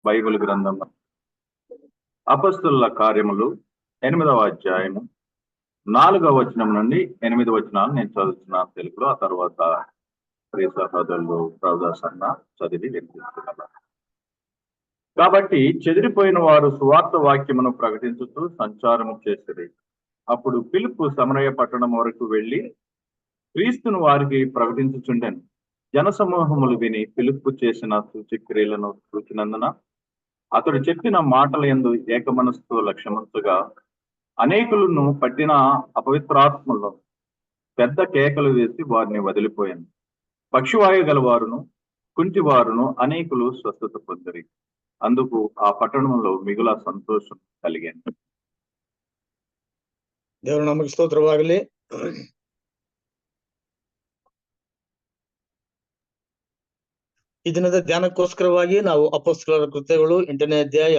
Bible గ్రంథం అపొస్తలుల కార్యములు 8వ అధ్యాయము 4వ వచనం నుండి 8 వచనాలు నేను చదువుతున్నాను తెలుగులో. ఆ తర్వాత ప్రియ సహోదరులు ప్రవదాస్ అన్న చదివి వినిపిస్తున్నారు. కాబట్టి చెదిరిపోయిన వారు సువార్త వాక్యమును ప్రకటించుతూ సంచారము చేసిరి. అప్పుడు ఫిలిప్పు సమరయ పట్టణం వరకు వెళ్లి క్రీస్తును వారికి ప్రకటించుచుండెను. జనసమూహములు విని ఫిలిప్పు చేసిన సూచక్రియలను చూచినందున అతడు చెప్పిన మాటల యందు ఏకమనస్సుతో లక్ష్యమంతుగా అనేకులను పట్టిన అపవిత్రాత్మలో పెద్ద కేకలు వేసి వారిని వదిలిపోయాను. పక్షివాయు గలవారును కుంటివారును అనేకులు స్వస్థత పొందిరి. అందుకు ఆ పట్టణంలో మిగుల సంతోషం కలిగాను. ದೇವರ ನಾಮಕ್ಕೆ ಸ್ತೋತ್ರವಾಗಲಿ. ಈ ದಿನದ ಧ್ಯಾನಕ್ಕೋಸ್ಕರವಾಗಿ ನಾವು ಅಪೊಸ್ತಲರ ಕೃತ್ಯಗಳು 8ನೇ ಅಧ್ಯಾಯ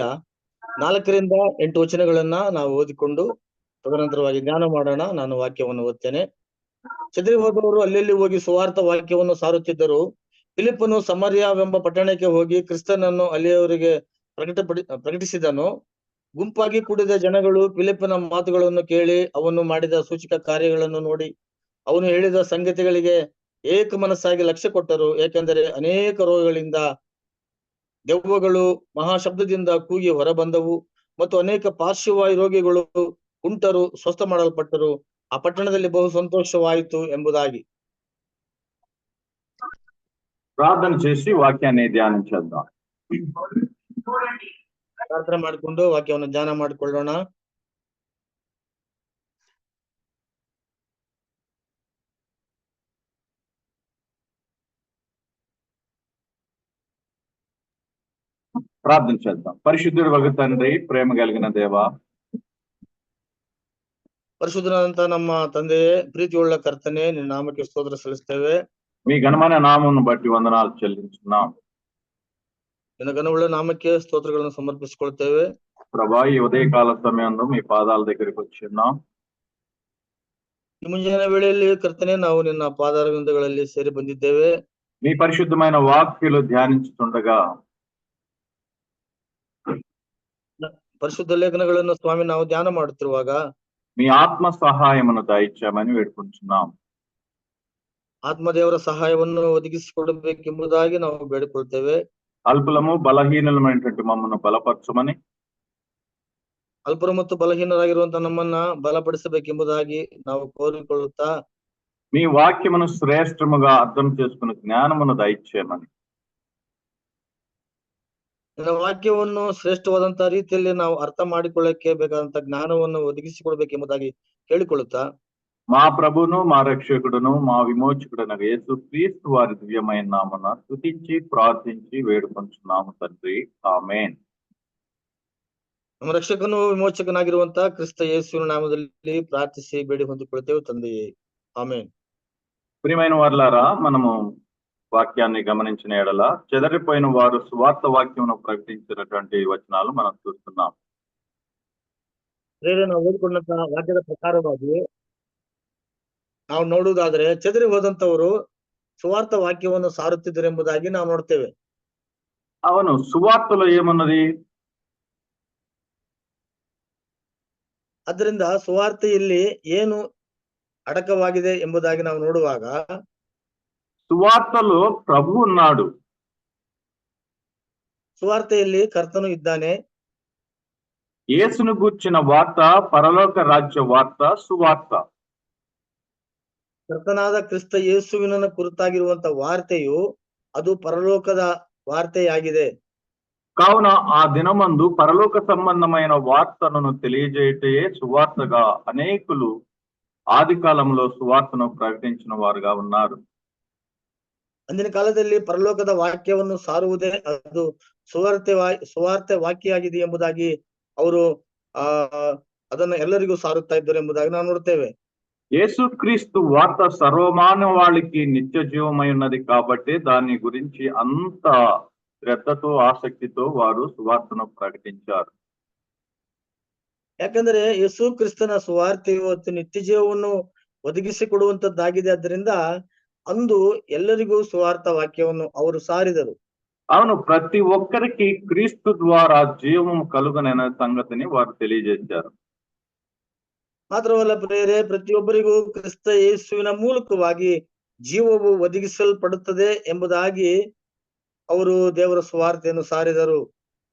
4ರಿಂದ 8 ವಚನಗಳನ್ನ ನಾವು ಓದಿಕೊಂಡು ತದನಂತರವಾಗಿ ಧ್ಯಾನ ಮಾಡೋಣ. ನಾನು ವಾಕ್ಯವನ್ನು ಓದ್ತೇನೆ. ಚದರಿ ಹೋದವರು ಅಲ್ಲೆಲ್ಲಿ ಹೋಗಿ ಸುವಾರ್ಥ ವಾಕ್ಯವನ್ನು ಸಾರುತ್ತಿದ್ದರು. ಫಿಲಿಪ್ಪನು ಸಮರ್ಯವೆಂಬ ಪಟ್ಟಣಕ್ಕೆ ಹೋಗಿ ಕ್ರಿಸ್ತನನ್ನು ಅಲ್ಲಿಯವರಿಗೆ ಪ್ರಕಟಿಸಿದನು. ಗುಂಪಾಗಿ ಕೂಡಿದ ಜನಗಳು ಫಿಲಿಪ್ಪನ ಮಾತುಗಳನ್ನು ಕೇಳಿ ಅವನು ಮಾಡಿದ ಸೂಚಕ ಕಾರ್ಯಗಳನ್ನು ನೋಡಿ ಅವನು ಹೇಳಿದ ಸಂಗತಿಗಳಿಗೆ ಏಕ ಮನಸ್ಸಾಗಿ ಲಕ್ಷ್ಯ ಕೊಟ್ಟರು. ಏಕೆಂದರೆ ಅನೇಕ ರೋಗಗಳಿಂದ ದೆವ್ವಗಳು ಮಹಾಶಬ್ದದಿಂದ ಕೂಗಿ ಹೊರಬಂದವು ಮತ್ತು ಅನೇಕ ಪಾರ್ಶ್ವವಾಯು ರೋಗಿಗಳು ಕುಂಟರು ಸ್ವಸ್ಥ ಮಾಡಲ್ಪಟ್ಟರು. ಆ ಪಟ್ಟಣದಲ್ಲಿ ಬಹು ಸಂತೋಷವಾಯಿತು ಎಂಬುದಾಗಿ. ప్రార్థన చేసి వాక్యాన్ని ధ్యానించేద్దాం. ಪ್ರಾರ್ಥನೆ ಮಾಡಿಕೊಂಡು ವಾಕ್ಯವನ್ನು ಧ್ಯಾನ ಮಾಡಿಕೊಳ್ಳೋಣ. ప్రార్థన చేద్దాం. పరిశుద్ధుడు వగు తండ్రి, ప్రేమ కలిగిన దేవ, ಪರಿಶುದ್ಧನಾದಂತ ನಮ್ಮ ತಂದೆಯೇ, ಪ್ರೀತಿಯುಳ್ಳ ಕರ್ತನೆ, ನಿನ್ನ ನಾಮಕ್ಕೆ ಸ್ತೋತ್ರ ಸಲ್ಲಿಸ್ತೇವೆ. మీ ఘనమైన నామమును బట్టి వందనాలు చెల్లించున్నాం. ನಿನ್ನ ಘನವುಳ್ಳ ನಾಮಕ್ಕೆ ಸ್ತೋತ್ರಗಳನ್ನು ಸಮರ್ಪಿಸಿಕೊಳ್ತೇವೆ. ప్రభా, ఈ ఉదయకాల సమయంలో మీ పాదాల దగ్గరికి వచ్చిన్నాం. ಈ ಮುಂಜಾನೆ ವೇಳೆಯಲ್ಲಿ ಕರ್ತನೆ ನಾವು ನಿನ್ನ ಪಾದಾರವಿಂದಗಳಲ್ಲಿ ಸೇರಿ ಬಂದಿದ್ದೇವೆ. మీ పరిశుద్ధమైన వాక్యలు ధ్యానించుతుండగా ಪರಿಶುದ್ಧ ಲೇಖನಗಳನ್ನು ಸ್ವಾಮಿ ನಾವು ಧ್ಯಾನ ಮಾಡುತ್ತಿರುವಾಗ మీ ఆత్మ సహాయమును దయచేయమని వేడుకుంటున్నాం. ಆತ್ಮದೇವರ ಸಹಾಯವನ್ನು ಒದಗಿಸಿಕೊಡಬೇಕೆಂಬುದಾಗಿ ನಾವು ಬೇಡಿಕೊಳ್ತೇವೆ. అల్పులము బలహీనమైనటువంటి మమ్మల్ని బలపరచమని, ಅಲ್ಪರು ಮತ್ತು ಬಲಹೀನರಾಗಿರುವಂತಹ ನಮ್ಮನ್ನ ಬಲಪಡಿಸಬೇಕೆಂಬುದಾಗಿ ನಾವು ಕೋರಿಕೊಳ್ಳುತ್ತಾ, మీ వాక్యమును శ్రేష్టముగా అర్థం చేసుకుని జ్ఞానమును దయచేయమని, ನಿನ್ನ ವಾಕ್ಯವನ್ನು ಶ್ರೇಷ್ಠವಾದಂತಹ ರೀತಿಯಲ್ಲಿ ನಾವು ಅರ್ಥ ಮಾಡಿಕೊಳ್ಳಕ್ಕೆ ಬೇಕಾದಂತ ಜ್ಞಾನವನ್ನು ಒದಗಿಸಿಕೊಡ್ಬೇಕೆಂಬುದಾಗಿ ಕೇಳಿಕೊಳ್ಳುತ್ತಾ, మా ప్రభును మా రక్షకుడును మా విమోచకుడును యేసు క్రీస్తు వారి దివ్యమైన నామమున స్తుతించి ప్రార్థించి వేడుకొంచున్నాము తండ్రి. ఆమేన్. ನಮ್ಮ ರಕ್ಷಕನು ವಿಮೋಚಕನಾಗಿರುವಂತಹ ಕ್ರಿಸ್ತ ಯೇಸುವಿನ ನಾಮದಲ್ಲಿ ಪ್ರಾರ್ಥಿಸಿ ಬೇಡಿ ಹೊಂದಿಕೊಳ್ಳುತ್ತೇವೆ ತಂದೆಯೇ. ಆಮೇನ್. ప్రియమైన వారులారా, మనము వాక్యాన్ని గమనించిన ఎడల చెదరిపోయిన వారు సువార్త వాక్యమును ప్రకటించినటువంటి వచనాలు మనం చూస్తున్నాం. ನಾವು ಓದಿಕೊಂಡಂತಹ ವಾಕ್ಯದ ಪ್ರಕಾರವಾಗಿ ನಾವು ನೋಡುವುದಾದ್ರೆ ಚದರಿ ಹೋದಂತವರು ಸುವಾರ್ಥ ವಾಕ್ಯವನ್ನು ಸಾರುತ್ತಿದ್ದರು ಎಂಬುದಾಗಿ ನಾವು ನೋಡ್ತೇವೆ. అవును, సువార్తలో ఏమున్నది? ಅದರಿಂದ ಸುವಾರ್ತೆಯಲ್ಲಿ ಏನು ಅಡಕವಾಗಿದೆ ಎಂಬುದಾಗಿ ನಾವು ನೋಡುವಾಗ, సువార్తలో ప్రభు ఉన్నాడు. ಸುವಾರ್ತೆಯಲ್ಲಿ ಕರ್ತನು ಇದ್ದಾನೆ. యేసును గూర్చిన వార్త పరలోక రాజ్య వార్త, సువార్త. ಕರ್ತನಾದ ಕ್ರಿಸ್ತ ಯೇಸುವಿನ ಕುರಿತಾಗಿರುವಂತ ವಾರ್ತೆಯು ಅದು ಪರಲೋಕದ ವಾರ್ತೆಯಾಗಿದೆ. కావున ఆ దినమందు పరలోక సంబంధమైన వార్తను తెలియజేయటయే సువార్తగా అనేకులు ఆది కాలంలో సువార్తను ప్రకటించిన వారుగా ఉన్నారు. ಅಂದಿನ ಕಾಲದಲ್ಲಿ ಪರಲೋಕದ ವಾಕ್ಯವನ್ನು ಸಾರುವುದೇ ಅದು ಸುವಾರ್ತೆ ವಾಕ್ಯಾಗಿದೆ ಎಂಬುದಾಗಿ ಅವರು ಅದನ್ನ ಎಲ್ಲರಿಗೂ ಸಾರುತ್ತಾ ಇದ್ದರು ಎಂಬುದಾಗಿ ನಾವು ನೋಡ್ತೇವೆ. యేసుక్రీస్తు వార్త సర్వమానవాళికి నిత్య జీవమై ఉన్నది కాబట్టి దాని గురించి అంత శ్రద్ధతో ఆసక్తితో వారు సువార్తను ప్రకటించారు. ಯಾಕಂದ್ರೆ ಯೇಸು ಕ್ರಿಸ್ತನ ಸುವಾರ್ತೆಯು ಮತ್ತು ನಿತ್ಯ ಜೀವವನ್ನು ಒದಗಿಸಿಕೊಡುವಂತದ್ದಾಗಿದೆ. ಆದ್ದರಿಂದ ಅಂದು ಎಲ್ಲರಿಗೂ ಸುವಾರ್ಥ ವಾಕ್ಯವನ್ನು ಅವರು ಸಾರಿದರು. అవును, ప్రతి ఒక్కరికి క్రీస్తు ద్వారా జీవము కలుగుననే సంగతిని వారు తెలియజేశారు. ಮಾತ್ರವಲ್ಲ ಪ್ರಿಯರೇ, ಪ್ರತಿಯೊಬ್ಬರಿಗೂ ಕ್ರಿಸ್ತ ಯೇಸುವಿನ ಮೂಲಕವಾಗಿ ಜೀವವು ಒದಗಿಸಲ್ಪಡುತ್ತದೆ ಎಂಬುದಾಗಿ ಅವರು ದೇವರ ಸುವಾರ್ತೆಯನ್ನು ಸಾರಿದರು.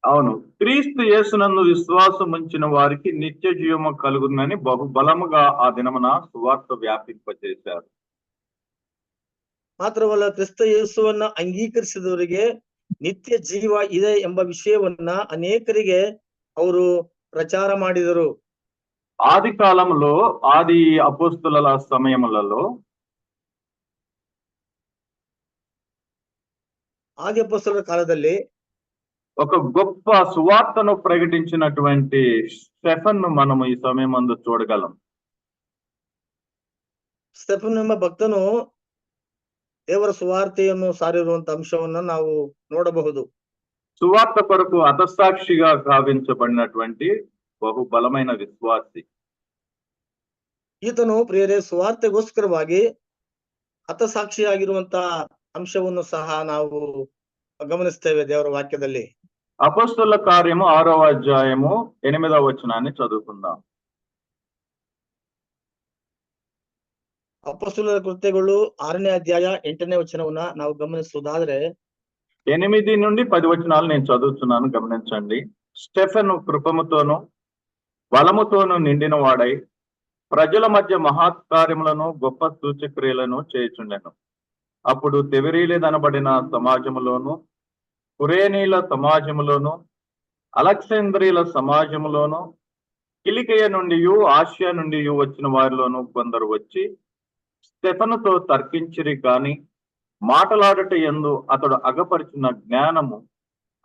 అవును, క్రీస్తు యేసునందు విశ్వాసం ఉంచిన వారికి నిత్య జీవము కలుగునని బహుబలముగా ఆ దినమున సువార్త వ్యాపింపచేశారు. ಮಾತ್ರವಲ್ಲ, ಕ್ರಿಸ್ತ ಯೇಸುವನ್ನ ಅಂಗೀಕರಿಸಿದವರಿಗೆ ನಿತ್ಯ ಜೀವ ಇದೆ ಎಂಬ ವಿಷಯವನ್ನ ಅನೇಕರಿಗೆ ಅವರು ಪ್ರಚಾರ ಮಾಡಿದರು. ఆది కాలంలో, ఆది అపోస్తుల సమయములలో ಆದಿ ಅಪೊಸ್ತಲರ ಕಾಲದಲ್ಲಿ ఒక గొప్ప సువార్తను ప్రకటించినటువంటి స్టెఫన్ను మనము ఈ సమయమందు చూడగలం. ಸ್ಟೆಫನ್ ಎಂಬ ಭಕ್ತನು ದೇವರ ಸುವಾರ್ತೆಯನ್ನು ಸಾರಿರುವಂತ ಅಂಶವನ್ನ ನಾವು ನೋಡಬಹುದು. సువార్త కొరకు హతసాక్షిగా గావించబడినటువంటి బహుబలమైన విశ్వాసి. ಈತನು ಪ್ರಿಯರೇ ಸುವಾರ್ತೆಗೋಸ್ಕರವಾಗಿ ಹತಸಾಕ್ಷಿಯಾಗಿರುವಂತ ಅಂಶವನ್ನು ಸಹ ನಾವು ಗಮನಿಸ್ತೇವೆ ದೇವರ ವಾಕ್ಯದಲ್ಲಿ. అపొస్తలుల కార్యము 6వ అధ్యాయము 8వ వచనాన్ని చదువుకుందాం. ಅಪೊಸ್ತಲರ ಕೃತ್ಯಗಳು 6ನೇ ಅಧ್ಯಾಯ 8ನೇ ವಚನವನ್ನ ನಾವು ಗಮನಿಸುವುದಾದ್ರೆ 8 నుండి 10 వచనాలు నేను చదువుతున్నాను, గమనించండి. స్టెఫెను కృపముతోను బలముతోను నిండిన వాడై ప్రజల మధ్య మహత్కార్యములను గొప్ప సూచక్రియలను చేయుచుండెను. అప్పుడు తెవిరీలెదనబడిన సమాజములోను, కురేనీల సమాజములోను, అలెగ్జాంద్రియల సమాజములోను, కిలికియ నుండి ఆసియా నుండి వచ్చిన వారిలోను కొందరు వచ్చి స్టెఫనుతో తర్కించిరి గాని మాటలాడట యందు అతడు అగపరిచిన జ్ఞానము,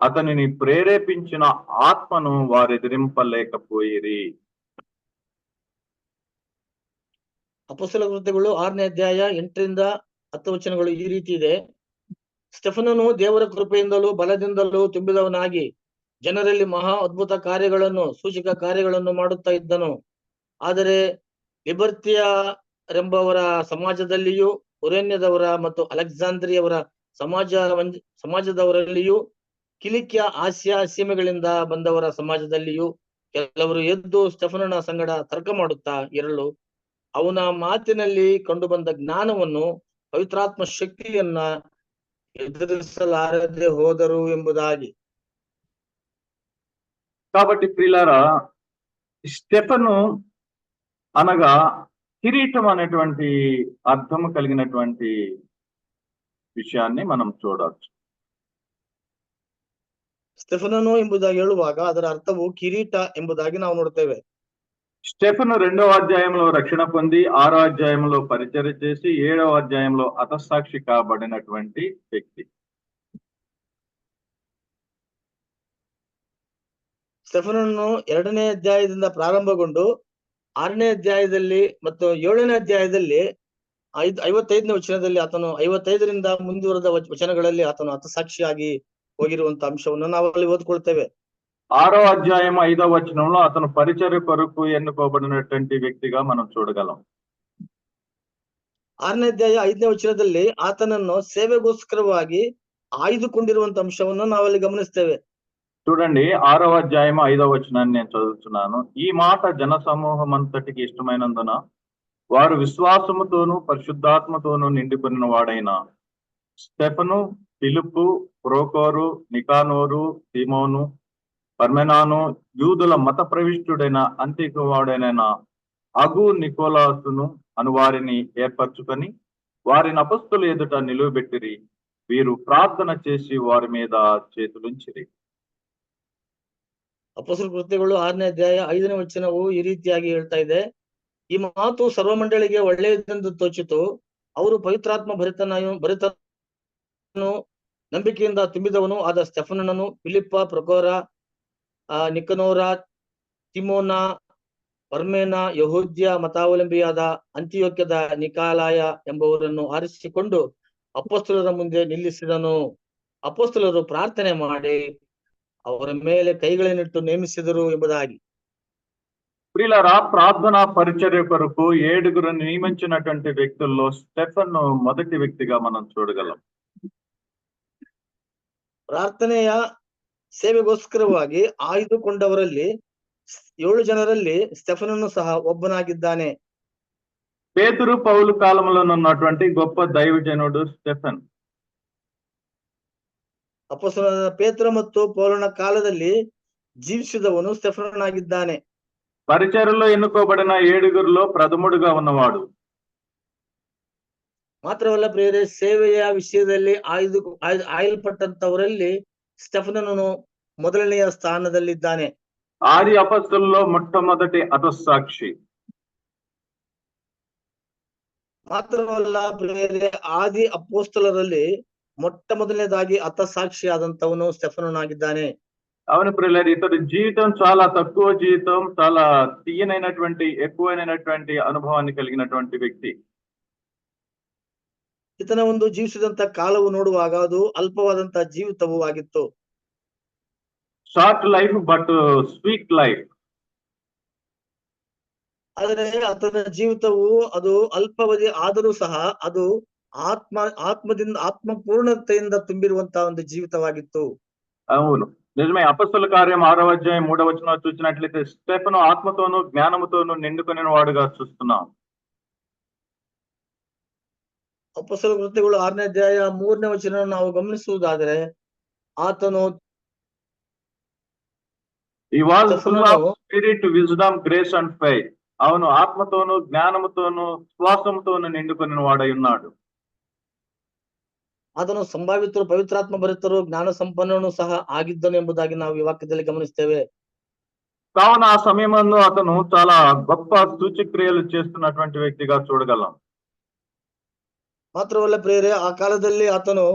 అతనిని ప్రేరేపించిన ఆత్మను వారెదిరింపలేకపోయిరి. ಅಪೊಸ್ತಲ ಕೃತ್ಯಗಳು 6ನೇ ಅಧ್ಯಾಯ 8ರಿಂದ 10 ವಚನಗಳು ಈ ರೀತಿ ಇದೆ. ಸ್ಟೆಫನನು ದೇವರ ಕೃಪೆಯಿಂದಲೂ ಬಲದಿಂದಲೂ ತುಂಬಿದವನಾಗಿ ಜನರಲ್ಲಿ ಮಹಾ ಅದ್ಭುತ ಕಾರ್ಯಗಳನ್ನು, ಸೂಚಕ ಕಾರ್ಯಗಳನ್ನು ಮಾಡುತ್ತಾ ಇದ್ದನು. ಆದರೆ ಲಿಬರ್ತಿಯರೆಂಬವರ ಸಮಾಜದಲ್ಲಿಯೂ, ಕುರೇನ್ಯದವರ ಮತ್ತು ಅಲೆಕ್ಸಾಂದ್ರಿಯವರ ಸಮಾಜದವರಲ್ಲಿಯೂ, ಕಿಲಿಕ್ಯ ಆಸಿಯಾ ಸೀಮೆಗಳಿಂದ ಬಂದವರ ಸಮಾಜದಲ್ಲಿಯೂ ಕೆಲವರು ಎದ್ದು ಸ್ಟೆಫನನ ಸಂಗಡ ತರ್ಕ ಮಾಡುತ್ತಾ ಇರಲು ಅವನ ಮಾತಿನಲ್ಲಿ ಕಂಡುಬಂದ ಜ್ಞಾನವನ್ನು, ಪವಿತ್ರಾತ್ಮ ಶಕ್ತಿಯನ್ನ ఎదురిಸಲಾರದೆ ಹೋದರು ಎಂಬುದಾಗಿ. కాబట్టి ప్రియులారా, స్టెఫను అనగా కిరీటం అనేటువంటి అర్థము కలిగినటువంటి విషయాన్ని మనం చూడవచ్చు. ಸ್ಟೆಫನನು ಎಂಬುದಾಗಿ ಹೇಳುವಾಗ ಅದರ ಅರ್ಥವು ಕಿರೀಟ ಎಂಬುದಾಗಿ ನಾವು ನೋಡ್ತೇವೆ. స్టెఫను 2వ అధ్యాయంలో రక్షణ పొంది 6వ అధ్యాయంలో పరిచర్య చేసి 7వ అధ్యాయంలో హతసాక్షి కాబడినటువంటి వ్యక్తి. ಸ್ಟೆಫನನು 2ನೇ ಅಧ್ಯಾಯದಿಂದ ಪ್ರಾರಂಭಗೊಂಡು 6ನೇ ಅಧ್ಯಾಯದಲ್ಲಿ ಮತ್ತು 7ನೇ ಅಧ್ಯಾಯದಲ್ಲಿ 55ನೇ ವಚನದಲ್ಲಿ ಆತನು 55ರಿಂದ ಮುಂದುವರೆದ ವಚನಗಳಲ್ಲಿ ಆತನು ಹತಸಾಕ್ಷಿಯಾಗಿ ಹೋಗಿರುವಂತ ಅಂಶವನ್ನು ನಾವು ಅಲ್ಲಿ ಓದ್ಕೊಳ್ತೇವೆ. 6వ అధ్యాయం 5వ వచనంలో అతను పరిచర్య కొరకు ఎన్నుకోబడినటువంటి వ్యక్తిగా మనం చూడగలం. 6ನೇ ಅಧ್ಯಾಯ 5ನೇ ವಚನದಲ್ಲಿ ಆತನನ್ನು ಸೇವೆಗೋಸ್ಕರವಾಗಿ ಆಯ್ದುಕೊಂಡಿರುವಂತ ಅಂಶವನ್ನು ನಾವಲ್ಲಿ ಗಮನಿಸ್ತೇವೆ. చూడండి, 6వ అధ్యాయం 5వ వచనాన్ని నేను చదువుతున్నాను. ఈ మాట జన సమూహం అంతటికి ఇష్టమైనందున వారు విశ్వాసముతోనూ పరిశుద్ధాత్మతోనూ నిండిపోయిన వాడైన స్టెఫను, ఫిలిప్పు, ప్రోకోరు, నికానోరు, తిమోను, పర్మెనాను, యూదుల మత ప్రవిష్టుడైన అంతికవాడైన అగు నికోలాసును అను వారిని ఏర్పరచుకొని వారిని అపొస్తలుల ఎదుట నిలువబెట్టిరి. వీరు ప్రార్థన చేసి వారి మీద చేతులుంచిరి. ಅಪೊಸ್ತಲರ ಕೃತ್ಯಗಳು 6ನೇ ಅಧ್ಯಾಯ 5ನೇ ವಚನವು ಈ ರೀತಿಯಾಗಿ ಹೇಳ್ತಾ ಇದೆ. ಈ ಮಾತು ಸರ್ವಮಂಡಳಿಗೆ ಒಳ್ಳೆಯದೆಂದು ತೋಚಿತು. ಅವರು ಪವಿತ್ರಾತ್ಮ ಭರಿತನು, ನಂಬಿಕೆಯಿಂದ ತುಂಬಿದವನು ಆದ ಸ್ಟೆಫನನನು, ಫಿಲಿಪ್ಪ, ಪ್ರಕೋರ, ನಿಕನೋರ, ತಿಮೋನ, ಪರ್ಮೇನ, ಯಹೂದ್ಯ ಮತಾವಲಂಬಿಯಾದ ಅಂತಿಯೋಕ್ಯದ ನಿಕಾಲಾಯ ಎಂಬುವರನ್ನು ಆರಿಸಿಕೊಂಡು ಅಪೊಸ್ತಲರ ಮುಂದೆ ನಿಲ್ಲಿಸಿದನು. ಅಪೊಸ್ತಲರು ಪ್ರಾರ್ಥನೆ ಮಾಡಿ ಅವರ ಮೇಲೆ ಕೈಗಳನ್ನಿಟ್ಟು ನೇಮಿಸಿದರು ಎಂಬುದಾಗಿ. ప్రియులారా, ప్రార్థనా పరిచర్య కొరకు 7 నియమించినటువంటి వ్యక్తుల్లో స్టెఫన్ మొదటి వ్యక్తిగా మనం చూడగలం. ಪ್ರಾರ್ಥನೆಯ ಸೇವೆಗೋಸ್ಕರವಾಗಿ ಆಯ್ದುಕೊಂಡವರಲ್ಲಿ 7 ಜನರಲ್ಲಿ ಸ್ಟೆಫನನು ಸಹ ಒಬ್ಬನಾಗಿದ್ದಾನೆ. పేతురు పౌలు కాలంలో ఉన్నటువంటి గొప్ప దైవజనుడు స్టెఫెన్. ಅಪೊಸ್ತಲರಾದ ಪೇತ್ರ ಮತ್ತು ಪೌಲನ ಕಾಲದಲ್ಲಿ ಜೀವಿಸಿದವನು ಸ್ಟೆಫನನಾಗಿದ್ದಾನೆ. పరిచర్యలో ఎన్నుకోబడిన 7గురిలో ప్రథముడుగా ఉన్నవాడు. ಮಾತ್ರವಲ್ಲ ಪ್ರಿಯರೇ, ಸೇವೆಯ ವಿಷಯದಲ್ಲಿ ಆಯಲ್ಪಟ್ಟಂತವರಲ್ಲಿ ಸ್ಟೆಫನನು ಮೊದಲನೆಯ ಸ್ಥಾನದಲ್ಲಿದ್ದಾನೆ. ఆది అపొస్తలుల్లో మొట్టమొదటి హతసాక్షి. ಮಾತ್ರವಲ್ಲ ಪ್ರಿಯರೇ, ಆದಿ ಅಪೊಸ್ತಲರಲ್ಲಿ ಮೊಟ್ಟ ಮೊದಲನೇದಾಗಿ ಹತಸಾಕ್ಷಿಯಾದಂತವನು ಸ್ಟೆಫನನಾಗಿದ್ದಾನೆ. అవును ప్రియులారా, ఇతడి జీవితం చాలా తక్కువ జీవితం, చాలా తీయనైనటువంటి ఎక్కువైనటువంటి అనుభవాన్ని కలిగినటువంటి వ్యక్తి. ಈತನ ಒಂದು ಜೀವಿಸಿದಂತ ಕಾಲವು ನೋಡುವಾಗ ಅದು ಅಲ್ಪವಾದಂತ ಜೀವಿತವೂ ಆಗಿತ್ತು. Short life but sweet life. ಆದರೆ ಆತನ ಜೀವಿತವು ಅದು ಅಲ್ಪಾವಧಿ ಆದರೂ ಸಹ ಅದು ಆತ್ಮಪೂರ್ಣತೆಯಿಂದ ತುಂಬಿರುವಂತಹ ಒಂದು ಜೀವಿತವಾಗಿತ್ತು. అవును, నిజమే. అపొస్తలుల కార్యం 6వ అధ్యాయం 3వ వచనం చూసినట్లయితే స్టెఫెను ఆత్మతోనూ జ్ఞానముతోనూ నిండుకొనిన వాడుగా చూస్తున్నాం. ಅಪೊಸ್ತಲ ಕೃತ್ಯಗಳು 6ನೇ ಅಧ್ಯಾಯ 3ನೇ ವಚನ ನಾವು ಗಮನಿಸುವುದಾದರೆ ಆತನು He was full of spirit, wisdom, grace and faith. ಅವನು ಆತ್ಮತೋನು ಜ್ಞಾನముతోను ಶ್ವಾಸముతోను నిండుకొనిన వాడై ఉన్నాడు. ಅದನ್ನು ಸಂಭಾವಿತರು, ಪವಿತ್ರಾತ್ಮ ಭರಿತರು, ಜ್ಞಾನ ಸಂಪನ್ನನು ಸಹ ಆಗಿದ್ದನು ಎಂಬುದಾಗಿ ನಾವು ಈ ವಾಕ್ಯದಲ್ಲಿ ಗಮನಿಸ್ತೇವೆ. కావున ఆ సమయమందు అతను చాలా గొప్ప సూచక్రియలు చేస్తున్నటువంటి వ్యక్తిగా చూడగలం. ಮಾತ್ರವಲ್ಲ ಪ್ರಿಯರೇ, ಆ ಕಾಲದಲ್ಲಿ ಆತನು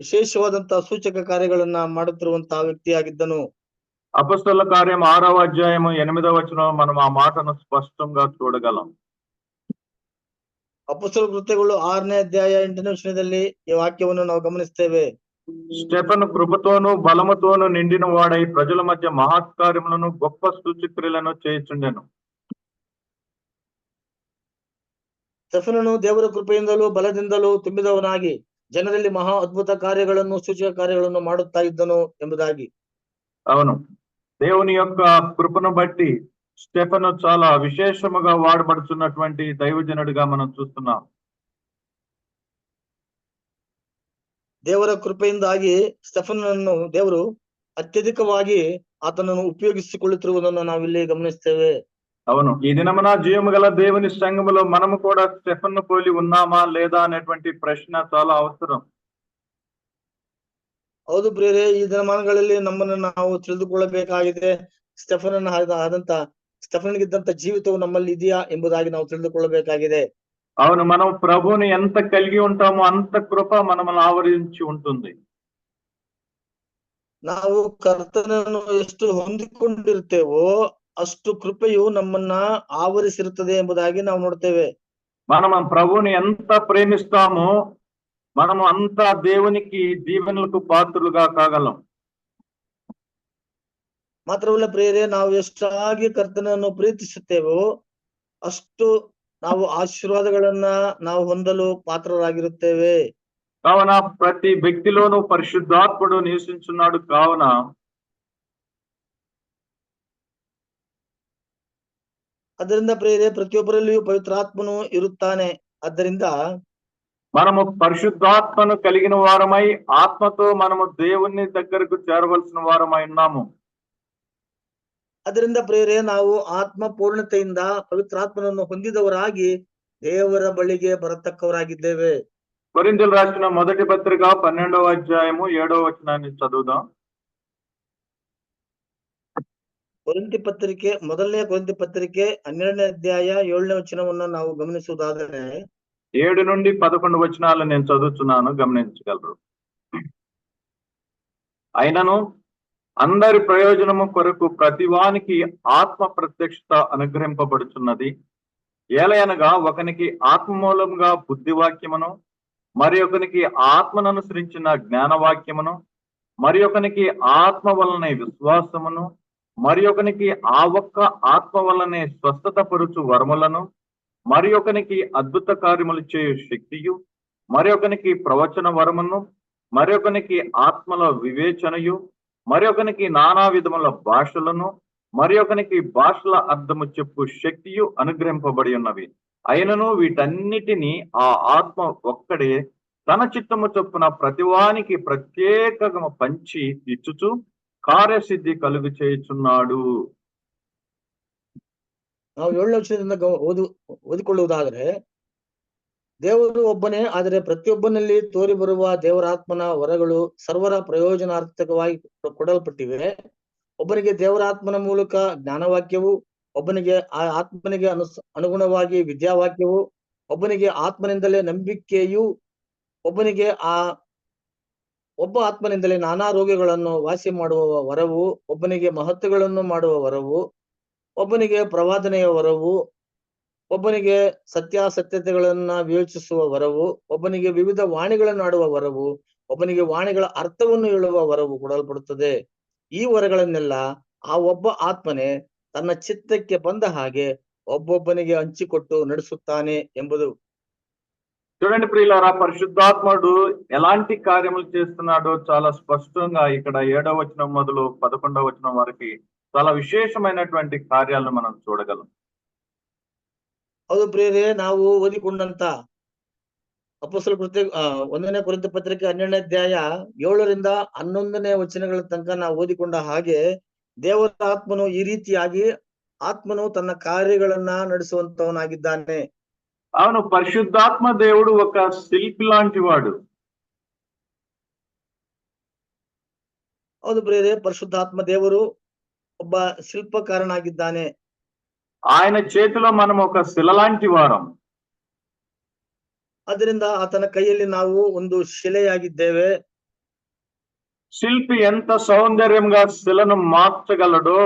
ವಿಶೇಷವಾದಂತಹ ಸೂಚಕ ಕಾರ್ಯಗಳನ್ನ ಮಾಡುತ್ತಿರುವಂತಹ ವ್ಯಕ್ತಿಯಾಗಿದ್ದನು. అపొస్తలుల కార్యం 6వ అధ్యాయము 8వ వచనం మనం ఆ మాటను స్పష్టంగా చూడగలం. ಅಪೊಸ್ತಲ ಕೃತ್ಯಗಳು 6ನೇ ಅಧ್ಯಾಯ 8ನೇ ವಚನದಲ್ಲಿ ಈ ವಾಕ್ಯವನ್ನು ನಾವು ಗಮನಿಸ್ತೇವೆ. స్టెఫెను కృపతోను బలముతోను నిండిన వాడై ప్రజల మధ్య మహత్కార్యములను గొప్ప సూచక్రియలను చేయుచుండెను. ಸ್ಟೆಫನನು ದೇವರ ಕೃಪೆಯಿಂದಲೂ ಬಲದಿಂದಲೂ ತುಂಬಿದವನಾಗಿ ಜನರಲ್ಲಿ ಮಹಾ ಅದ್ಭುತ ಕಾರ್ಯಗಳನ್ನು, ಸೂಚಕ ಕಾರ್ಯಗಳನ್ನು ಮಾಡುತ್ತಾ ಇದ್ದನು ಎಂಬುದಾಗಿ. అవును, దేవుని యొక్క కృపను బట్టి స్టెఫెను చాలా విశేషముగా వాడబడుతున్నటువంటి దైవజనుడిగా మనం చూస్తున్నాం. ದೇವರ ಕೃಪೆಯಿಂದಾಗಿ ಸ್ಟೆಫನನನ್ನು ದೇವರು ಅತ್ಯಧಿಕವಾಗಿ ಆತನನ್ನು ಉಪಯೋಗಿಸಿಕೊಳ್ಳುತ್ತಿರುವುದನ್ನು ನಾವಿಲ್ಲಿ ಗಮನಿಸ್ತೇವೆ. అవును, ఈ దినమున జీవము గల దేవుని సంఘములో మనము కూడా స్టెఫెన్ను పోలి ఉన్నామా లేదా అనేటువంటి ప్రశ్న చాలా అవసరం. ಹೌದು ಪ್ರಿಯರೇ, ಈ ದಿನಮಾನಗಳಲ್ಲಿ ನಮ್ಮನ್ನು ನಾವು ತಿಳಿದುಕೊಳ್ಳಬೇಕಾಗಿದೆ. ಸ್ಟೆಫನನಿಗಿದ್ದಂತ ಜೀವಿತವು ನಮ್ಮಲ್ಲಿ ಇದೆಯಾ ಎಂಬುದಾಗಿ ನಾವು ತಿಳಿದುಕೊಳ್ಳಬೇಕಾಗಿದೆ. అవును, మనం ప్రభువుని ఎంత కలిగి ఉంటామో అంత కృప మనల్ని ఆవరించి ఉంటుంది. ನಾವು ಕರ್ತನನ್ನು ಎಷ್ಟು ಹೊಂದಿಕೊಂಡಿರ್ತೇವೋ ಅಷ್ಟು ಕೃಪೆಯು ನಮ್ಮನ್ನ ಆವರಿಸಿರುತ್ತದೆ ಎಂಬುದಾಗಿ ನಾವು ನೋಡ್ತೇವೆ. మనం ప్రభువుని ఎంత ప్రేమిస్తామో మనము అంత దేవునికి దీవెనలకు పాత్రులుగా కాగలం. ಮಾತ್ರವಲ್ಲ ಪ್ರಿಯರೇ, ನಾವು ಎಷ್ಟಾಗಿ ಕರ್ತನನ್ನು ಪ್ರೀತಿಸುತ್ತೇವೋ ಅಷ್ಟು ನಾವು ಆಶೀರ್ವಾದಗಳನ್ನ ನಾವು ಹೊಂದಲು ಪಾತ್ರರಾಗಿರುತ್ತೇವೆ. కావున ప్రతి వ్యక్తిలోనూ పరిశుద్ధాత్ముడు నివసించున్నాడు. కావున ಅದರಿಂದ ಪ್ರಿಯರೇ, ಪ್ರತಿಯೊಬ್ಬರಲ್ಲಿಯೂ ಪವಿತ್ರಾತ್ಮನು ಇರುತ್ತಾನೆ. ಆದ್ದರಿಂದ మనము పరిశుద్ధాత్మను కలిగిన వారమై ఆత్మతో మనము దేవుని దగ్గరకు చేరవలసిన వారమై ఉన్నాము. ಅದರಿಂದ ಪ್ರಿಯರೇ, ನಾವು ಆತ್ಮ ಪೂರ್ಣತೆಯಿಂದ ಪವಿತ್ರಾತ್ಮನನ್ನು ಹೊಂದಿದವರಾಗಿ ದೇವರ ಬಳಿಗೆ ಬರತಕ್ಕವರಾಗಿದ್ದೇವೆ. కొరింథీయులకు రాసిన మొదటి పత్రిక 12వ అధ్యాయము 7వ వచనాన్ని చదువుదాం. ಮೊದಲನೇ ಕೊರಿಂಥಿ ಪತ್ರಿಕೆ 12ನೇ ಅಧ್ಯಾಯ 7ನೇ ವಚನವನ್ನು ನಾವು ಗಮನಿಸುವುದಾದರೆ 7 నుండి 11 వచనాలు నేను చదువుతున్నాను, గమనించగలరు. అయినను అందరి ప్రయోజనము కొరకు ప్రతివానికి ఆత్మ ప్రత్యక్షత అనుగ్రహింపబడుచున్నది. ఏలయనగా ఒకనికి ఆత్మ మూలముగా బుద్ధివాక్యమును, మరి ఒకనికి ఆత్మను అనుసరించిన జ్ఞానవాక్యమును, మరి ఒకనికి ఆత్మ వలనే విశ్వాసమును, మరి ఒకనికి ఆ ఒక్క ఆత్మ వలనే స్వస్థత పరుచు వరములను, మరి ఒకనికి అద్భుత కార్యములు చేయు శక్తియు, మరి ఒకనికి ప్రవచన వరమును, మరొకనికి ఆత్మల వివేచనయు, మరొకనికి నానా విధముల భాషలను, మరొకనికి భాషల అర్థము చెప్పు శక్తియు అనుగ్రహింపబడి ఉన్నవి. అయినను వీటన్నిటినీ ఆ ఆత్మ ఒక్కడే తన చిత్తము చొప్పున ప్రతివానికి ప్రత్యేకము పంచి ఇచ్చుచు ಕಾರ್ಯಸಿದ್ಧಿ ಕలుగు చేయుచున్నాడు. ನಾವು 7ನೇ ವಚನದಿಂದ ಓದಿಕೊಳ್ಳುವುದಾದ್ರೆ, ದೇವರು ಒಬ್ಬನೇ, ಆದರೆ ಪ್ರತಿಯೊಬ್ಬನಲ್ಲಿ ತೋರಿ ಬರುವ ದೇವರ ಆತ್ಮನ ವರಗಳು ಸರ್ವರ ಪ್ರಯೋಜನಾರ್ಥಕವಾಗಿ ಕೊಡಲ್ಪಟ್ಟಿವೆ. ಒಬ್ಬನಿಗೆ ದೇವರ ಆತ್ಮನ ಮೂಲಕ ಜ್ಞಾನವಾಕ್ಯವು, ಒಬ್ಬನಿಗೆ ಆ ಆತ್ಮನಿಗೆ ಅನುಗುಣವಾಗಿ ವಿದ್ಯಾವಾಕ್ಯವು, ಒಬ್ಬನಿಗೆ ಆತ್ಮನಿಂದಲೇ ನಂಬಿಕೆಯು, ಒಬ್ಬನಿಗೆ ಒಬ್ಬ ಆತ್ಮನಿಂದಲೇ ನಾನಾ ರೋಗಗಳನ್ನು ವಾಸಿ ಮಾಡುವ ವರವು, ಒಬ್ಬನಿಗೆ ಮಹತ್ತುಗಳನ್ನು ಮಾಡುವ ವರವು, ಒಬ್ಬನಿಗೆ ಪ್ರವಾದನೆಯ ವರವು, ಒಬ್ಬನಿಗೆ ಸತ್ಯಾಸತ್ಯತೆಗಳನ್ನ ವಿವೇಚಿಸುವ ವರವು, ಒಬ್ಬನಿಗೆ ವಿವಿಧ ವಾಣಿಗಳನ್ನು ಆಡುವ ವರವು, ಒಬ್ಬನಿಗೆ ವಾಣಿಗಳ ಅರ್ಥವನ್ನು ಹೇಳುವ ವರವು ಕೊಡಲ್ಪಡುತ್ತದೆ. ಈ ವರಗಳನ್ನೆಲ್ಲ ಆ ಒಬ್ಬ ಆತ್ಮನೇ ತನ್ನ ಚಿತ್ತಕ್ಕೆ ಬಂದ ಹಾಗೆ ಒಬ್ಬೊಬ್ಬನಿಗೆ ಹಂಚಿಕೊಟ್ಟು ನಡೆಸುತ್ತಾನೆ ಎಂಬುದು. చూడండి ప్రియులారా, పరిశుద్ధాత్ముడు ఎలాంటి కార్యములు చేస్తున్నాడో చాలా స్పష్టంగా ఇక్కడ 7వ వచనం మొదలు 11వ వచనం వరకు చాలా విశేషమైనటువంటి కార్యాలను మనం చూడగలం. ಹೌದು ಪ್ರಿಯರೇ, ನಾವು ಓದಿಕೊಂಡಂತ ಅಪೊಸ್ತಲ ಕೃತ್ಯ 1ನೇ ಕೊರಿಂಥ ಪತ್ರಿಕೆ 12ನೇ ಅಧ್ಯಾಯ 7ರಿಂದ 11ನೇ ವಚನಗಳ ತನಕ ನಾವು ಓದಿಕೊಂಡ ಹಾಗೆ, ದೇವರ ಆತ್ಮನು ಈ ರೀತಿಯಾಗಿ ಆತ್ಮನು ತನ್ನ ಕಾರ್ಯಗಳನ್ನ ನಡೆಸುವಂತವನಾಗಿದ್ದಾನೆ. అవును, పరిశుద్ధాత్మ దేవుడు ఒక శిల్పి లాంటి వాడు. ಹೌದು ಪ್ರಿಯರೇ, ಪರಿಶುದ್ಧಾತ್ಮ ದೇವರು ಒಬ್ಬ ಶಿಲ್ಪಕಾರನಾಗಿದ್ದಾನೆ. ఆయన చేతిలో మనం ఒక శిల లాంటి వారం. ಅದರಿಂದ ಆತನ ಕೈಯಲ್ಲಿ ನಾವು ಒಂದು ಶಿಲೆಯಾಗಿದ್ದೇವೆ. శిల్పి ఎంత సౌందర్యంగా శిలను మార్చగలడో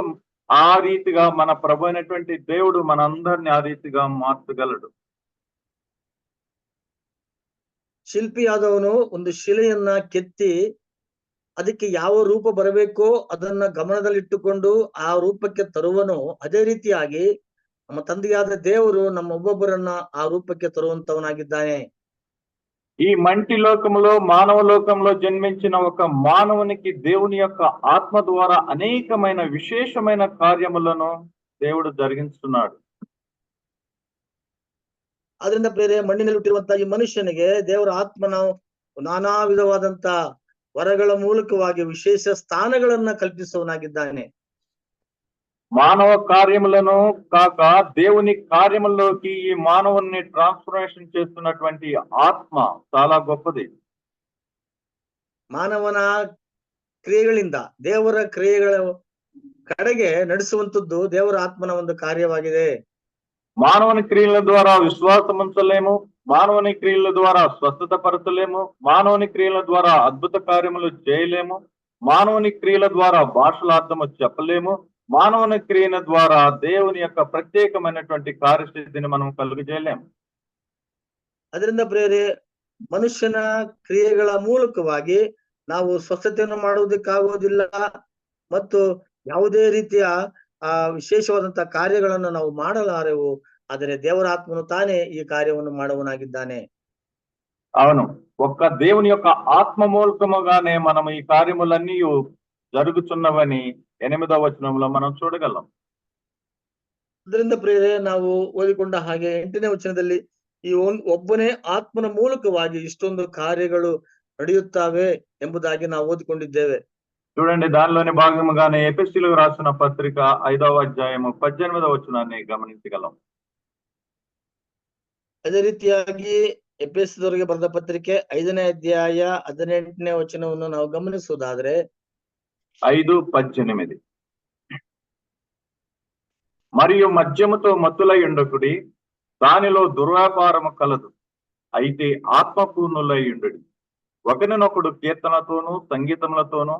ఆ రీతిగా మన ప్రభు అయినటువంటి దేవుడు మనందరిని ఆ రీతిగా మార్చగలడు. ಶಿಲ್ಪಿಯಾದವನು ಒಂದು ಶಿಲೆಯನ್ನ ಕೆತ್ತಿ ಅದಕ್ಕೆ ಯಾವ ರೂಪ ಬರಬೇಕೋ ಅದನ್ನ ಗಮನದಲ್ಲಿಟ್ಟುಕೊಂಡು ಆ ರೂಪಕ್ಕೆ ತರುವನು. ಅದೇ ರೀತಿಯಾಗಿ ನಮ್ಮ ತಂದೆಯಾದ ದೇವರು ನಮ್ಮ ಒಬ್ಬೊಬ್ಬರನ್ನ ಆ ರೂಪಕ್ಕೆ ತರುವಂತವನಾಗಿದ್ದಾನೆ. ఈ మంటి లోకంలో, మానవ లోకంలో జన్మించిన ఒక మానవునికి దేవుని యొక్క ఆత్మ ద్వారా అనేకమైన విశేషమైన కార్యములను దేవుడు జరిగిస్తున్నాడు. ಆದ್ರಿಂದ ಬೇರೆ ಮಣ್ಣಿನಲ್ಲಿ ಹುಟ್ಟಿರುವಂತಹ ಈ ಮನುಷ್ಯನಿಗೆ ದೇವರ ಆತ್ಮನ ನಾನಾ ವಿಧವಾದಂತ ವರಗಳ ಮೂಲಕವಾಗಿ ವಿಶೇಷ ಸ್ಥಾನಗಳನ್ನ ಕಲ್ಪಿಸುವನಾಗಿದ್ದಾನೆ. మానవ కార్యములను కాక దేవుని కార్యముల్లోకి ఈ మానవుని ట్రాన్స్ఫర్మేషన్ చేస్తున్నటువంటి ఆత్మ చాలా గొప్పది. ಮಾನವನ ಕ್ರಿಯೆಗಳಿಂದ ದೇವರ ಕ್ರಿಯೆಗಳ ಕಡೆಗೆ ನಡೆಸುವಂತದ್ದು ದೇವರ ಆತ್ಮನ ಒಂದು ಕಾರ್ಯವಾಗಿದೆ. మానవుని క్రియల ద్వారా విశ్వాసం ఉంచలేము, మానవుని క్రియల ద్వారా స్వస్థత పరచలేము, మానవుని క్రియల ద్వారా అద్భుత కార్యములు చేయలేము, మానవుని క్రియల ద్వారా భాషల అర్థము చెప్పలేము, మానవుని క్రియల ద్వారా దేవుని యొక్క ప్రత్యేకమైనటువంటి కార్యసిద్ధిని మనం కలుగజేయలేము. ಅದರಿಂದ ಪ್ರಿಯರೇ, ಮನುಷ್ಯನ ಕ್ರಿಯೆಗಳ ಮೂಲಕವಾಗಿ ನಾವು ಸ್ವಸ್ಥತೆಯನ್ನು ಮಾಡುವುದಕ್ಕಾಗುವುದಿಲ್ಲ ಮತ್ತು ಯಾವುದೇ ರೀತಿಯ ವಿಶೇಷವಾದಂತಹ ಕಾರ್ಯಗಳನ್ನು ನಾವು ಮಾಡಲಾರೆವು. ಆದರೆ ದೇವರ ಆತ್ಮನು ತಾನೇ ಈ ಕಾರ್ಯವನ್ನು ಮಾಡುವನಾಗಿದ್ದಾನೆ. అవును, ఒక్క దేవుని యొక్క ఆత్మ మూలకముగానే మనం ఈ కార్యములన్నీ జరుగుతున్నవని 8వ వచనంలో మనం చూడగలం. ಅದರಿಂದ ಪ್ರಿಯರೇ, ನಾವು ಓದಿಕೊಂಡ ಹಾಗೆ 8ನೇ ವಚನದಲ್ಲಿ ಈ ಒಬ್ಬನೇ ಆತ್ಮನ ಮೂಲಕವಾಗಿ ಇಷ್ಟೊಂದು ಕಾರ್ಯಗಳು ನಡೆಯುತ್ತವೆ ಎಂಬುದಾಗಿ ನಾವು ಓದಿಕೊಂಡಿದ್ದೇವೆ. చూడండి, దానిలోని భాగముగానే ఎఫెసీయులకు రాసిన పత్రిక 5వ అధ్యాయము 18వ వచనాన్ని గమనించగలం. ಅದೇ ರೀತಿಯಾಗಿ ಎಫೆಸದವರಿಗೆ ಬರೆದ ಪತ್ರಿಕೆ 5ನೇ ಅಧ್ಯಾಯ 18ನೇ ವಚನವನ್ನು ನಾವು ಗಮನಿಸುವುದಾದ್ರೆ 5:18, మరియు మద్యముతో మత్తులై ఉండకుడి, దానిలో దుర్వ్యాపారము కలదు, అయితే ఆత్మపూర్ణులై ఉండుడి, ఒకరినొకడు కీర్తనతోనూ సంగీతములతోనూ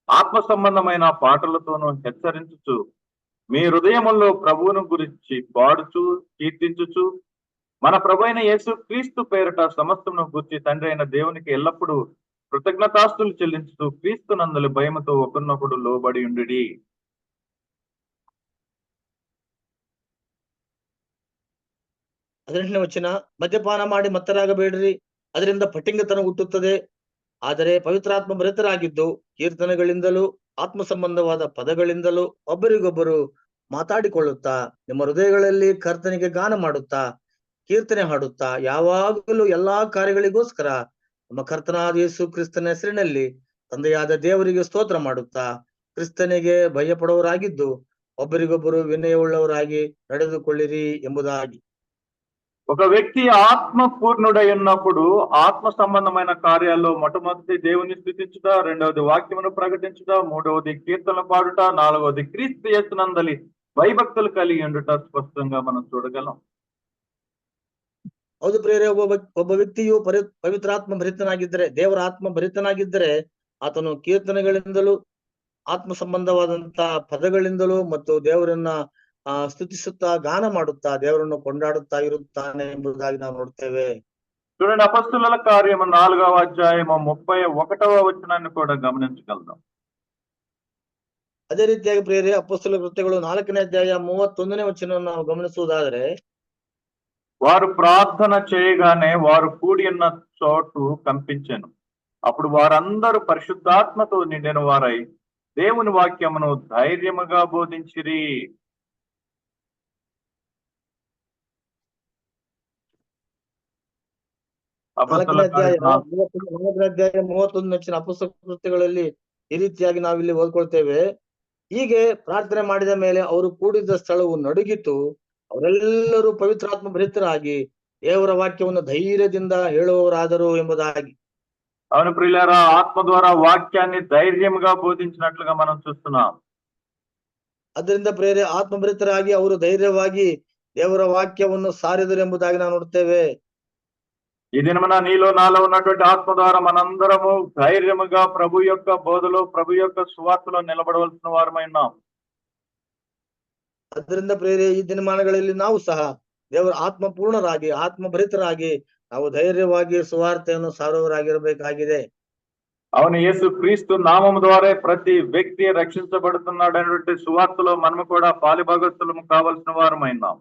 ఆత్మ సంబంధమైన పాటలతోనూ హెచ్చరించుచు మీ హృదయముల్లో ప్రభువును గురించి పాడుచు కీర్తించుచు మన ప్రభు అయిన యేసు క్రీస్తు పేరట సమస్తమును గురించి తండ్రి అయిన దేవునికి ఎల్లప్పుడూ కృతజ్ఞతాస్తులు చెల్లించుతూ క్రీస్తు నందలి భయముతో ఒకరినొకడు లోబడి ఉండుడి. ಹದಿನೆಂಟನೇ ವಚನ, ಮದ್ಯಪಾನ ಮಾಡಿ ಮತ್ತರಾಗಬೇಡ್ರಿ, ಅದರಿಂದ ಪಟಿಂಗತನ ಹುಟ್ಟುತ್ತದೆ. ಆದರೆ ಪವಿತ್ರಾತ್ಮ ಭರಿತರಾಗಿದ್ದು ಕೀರ್ತನೆಗಳಿಂದಲೂ ಆತ್ಮ ಸಂಬಂಧವಾದ ಪದಗಳಿಂದಲೂ ಒಬ್ಬರಿಗೊಬ್ಬರು ಮಾತಾಡಿಕೊಳ್ಳುತ್ತಾ ನಿಮ್ಮ ಹೃದಯಗಳಲ್ಲಿ ಕರ್ತನಿಗೆ ಗಾನ ಮಾಡುತ್ತಾ ಕೀರ್ತನೆ ಹಾಡುತ್ತಾ ಯಾವಾಗಲೂ ಎಲ್ಲಾ ಕಾರ್ಯಗಳಿಗೋಸ್ಕರ ನಮ್ಮ ಕರ್ತನಾದ ಯೇಸು ಕ್ರಿಸ್ತನ ಹೆಸರಿನಲ್ಲಿ ತಂದೆಯಾದ ದೇವರಿಗೆ ಸ್ತೋತ್ರ ಮಾಡುತ್ತಾ ಕ್ರಿಸ್ತನಿಗೆ ಭಯಪಡುವವರಾಗಿದ್ದು ಒಬ್ಬರಿಗೊಬ್ಬರು ವಿನಯವುಳ್ಳವರಾಗಿ ನಡೆದುಕೊಳ್ಳಿರಿ ಎಂಬುದಾಗಿ. ఒక వ్యక్తి ఆత్మపూర్ణుడై ఉన్నప్పుడు ఆత్మ సంబంధమైన కార్యాల్లో మొట్టమొదటి దేవుని స్థుతించుట, రెండవది వాక్యమును ప్రకటించుట, మూడవది కీర్తనలు పాడుట, నాలుగవది క్రీస్తు యేసునందలి భయభక్తులు కలిగి ఉండుట స్పష్టంగా మనం చూడగలం. ಹೌದು ಪ್ರಿಯರೇ, ಒಬ್ಬ ವ್ಯಕ್ತಿಯು ಪವಿತ್ರಾತ್ಮ ಭರಿತನಾಗಿದ್ದರೆ, ದೇವರ ಆತ್ಮ ಭರಿತನಾಗಿದ್ದರೆ ಆತನು ಕೀರ್ತನೆಗಳಿಂದಲೂ ಆತ್ಮ ಸಂಬಂಧವಾದಂತಹ ಪದಗಳಿಂದಲೂ ಮತ್ತು ದೇವರನ್ನ ಸ್ತುತಿಸುತ್ತಾ ಗಾನ ಮಾಡುತ್ತಾ ದೇವರನ್ನು ಕೊಂಡಾಡುತ್ತಾ ಇರುತ್ತಾನೆ ಎಂಬುದಾಗಿ ನಾವು ನೋಡ್ತೇವೆ. చూడండి, అపొస్తలుల కార్యము 4వ అధ్యాయము 31వ వచనాన్ని కూడా గమనించగలుగుతాం. ಅದೇ ರೀತಿಯಾಗಿ ಪ್ರಿಯರೇ, ಅಪೊಸ್ತಲ ಕೃತ್ಯಗಳು 4ನೇ ಅಧ್ಯಾಯ 31ನೇ ವಚನವನ್ನು ನಾವು ಗಮನಿಸುವುದಾದರೆ, వారు ప్రార్థన చేయగానే వారు కూడి ఉన్న చోటు కంపించెను. అప్పుడు వారందరూ పరిశుద్ధాత్మతో నిండిన వారై దేవుని వాక్యమును ధైర్యముగా బోధించిరి. ನಾಲ್ಕನೇ ಅಧ್ಯಾಯ 31 ಅಪೊಸ್ತಲ ಕೃತ್ಯಗಳಲ್ಲಿ ಈ ರೀತಿಯಾಗಿ ನಾವಿಲ್ಲಿ ಓದ್ಕೊಳ್ತೇವೆ. ಹೀಗೆ ಪ್ರಾರ್ಥನೆ ಮಾಡಿದ ಮೇಲೆ ಅವರು ಕೂಡಿದ ಸ್ಥಳವು ನಡುಗಿತು. ಅವರೆಲ್ಲರೂ ಪವಿತ್ರಾತ್ಮ ಭರಿತರಾಗಿ ದೇವರ ವಾಕ್ಯವನ್ನು ಧೈರ್ಯದಿಂದ ಹೇಳುವವರಾದರು ಎಂಬುದಾಗಿ. అవును ప్రియులారా, ఆత్మ ద్వారా వాక్యాన్ని ధైర్యముగా బోధించినట్లుగా మనం చూస్తున్నాం. ಅದರಿಂದ ಪ್ರೇರೆ ಆತ್ಮಭರಿತರಾಗಿ ಅವರು ಧೈರ್ಯವಾಗಿ ದೇವರ ವಾಕ್ಯವನ್ನು ಸಾರಿದರು ಎಂಬುದಾಗಿ ನಾವು ನೋಡ್ತೇವೆ. ఈ దినమున నీలో నాలో ఉన్నటువంటి ఆత్మ ద్వారా మనందరము ధైర్యముగా ప్రభు యొక్క బోధలో, ప్రభు యొక్క సువార్తలో నిలబడవలసిన వారమై ఉన్నాం. ಅದರಿಂದ ಪ್ರೇರೆ ಈ ದಿನಮಾನಗಳಲ್ಲಿ ನಾವು ಸಹ ದೇವರ ಆತ್ಮ ಪೂರ್ಣರಾಗಿ ಆತ್ಮಭರಿತರಾಗಿ ನಾವು ಧೈರ್ಯವಾಗಿ ಸುವಾರ್ತೆಯನ್ನು ಸಾರುವವರಾಗಿರಬೇಕಾಗಿದೆ. అవును, యేసు క్రీస్తు నామము ద్వారా ప్రతి వ్యక్తి రక్షించబడుతున్నాడు అనేటువంటి సువార్తలో మనము కూడా పాలిభాగస్తులము కావాల్సిన వారమై ఉన్నాం.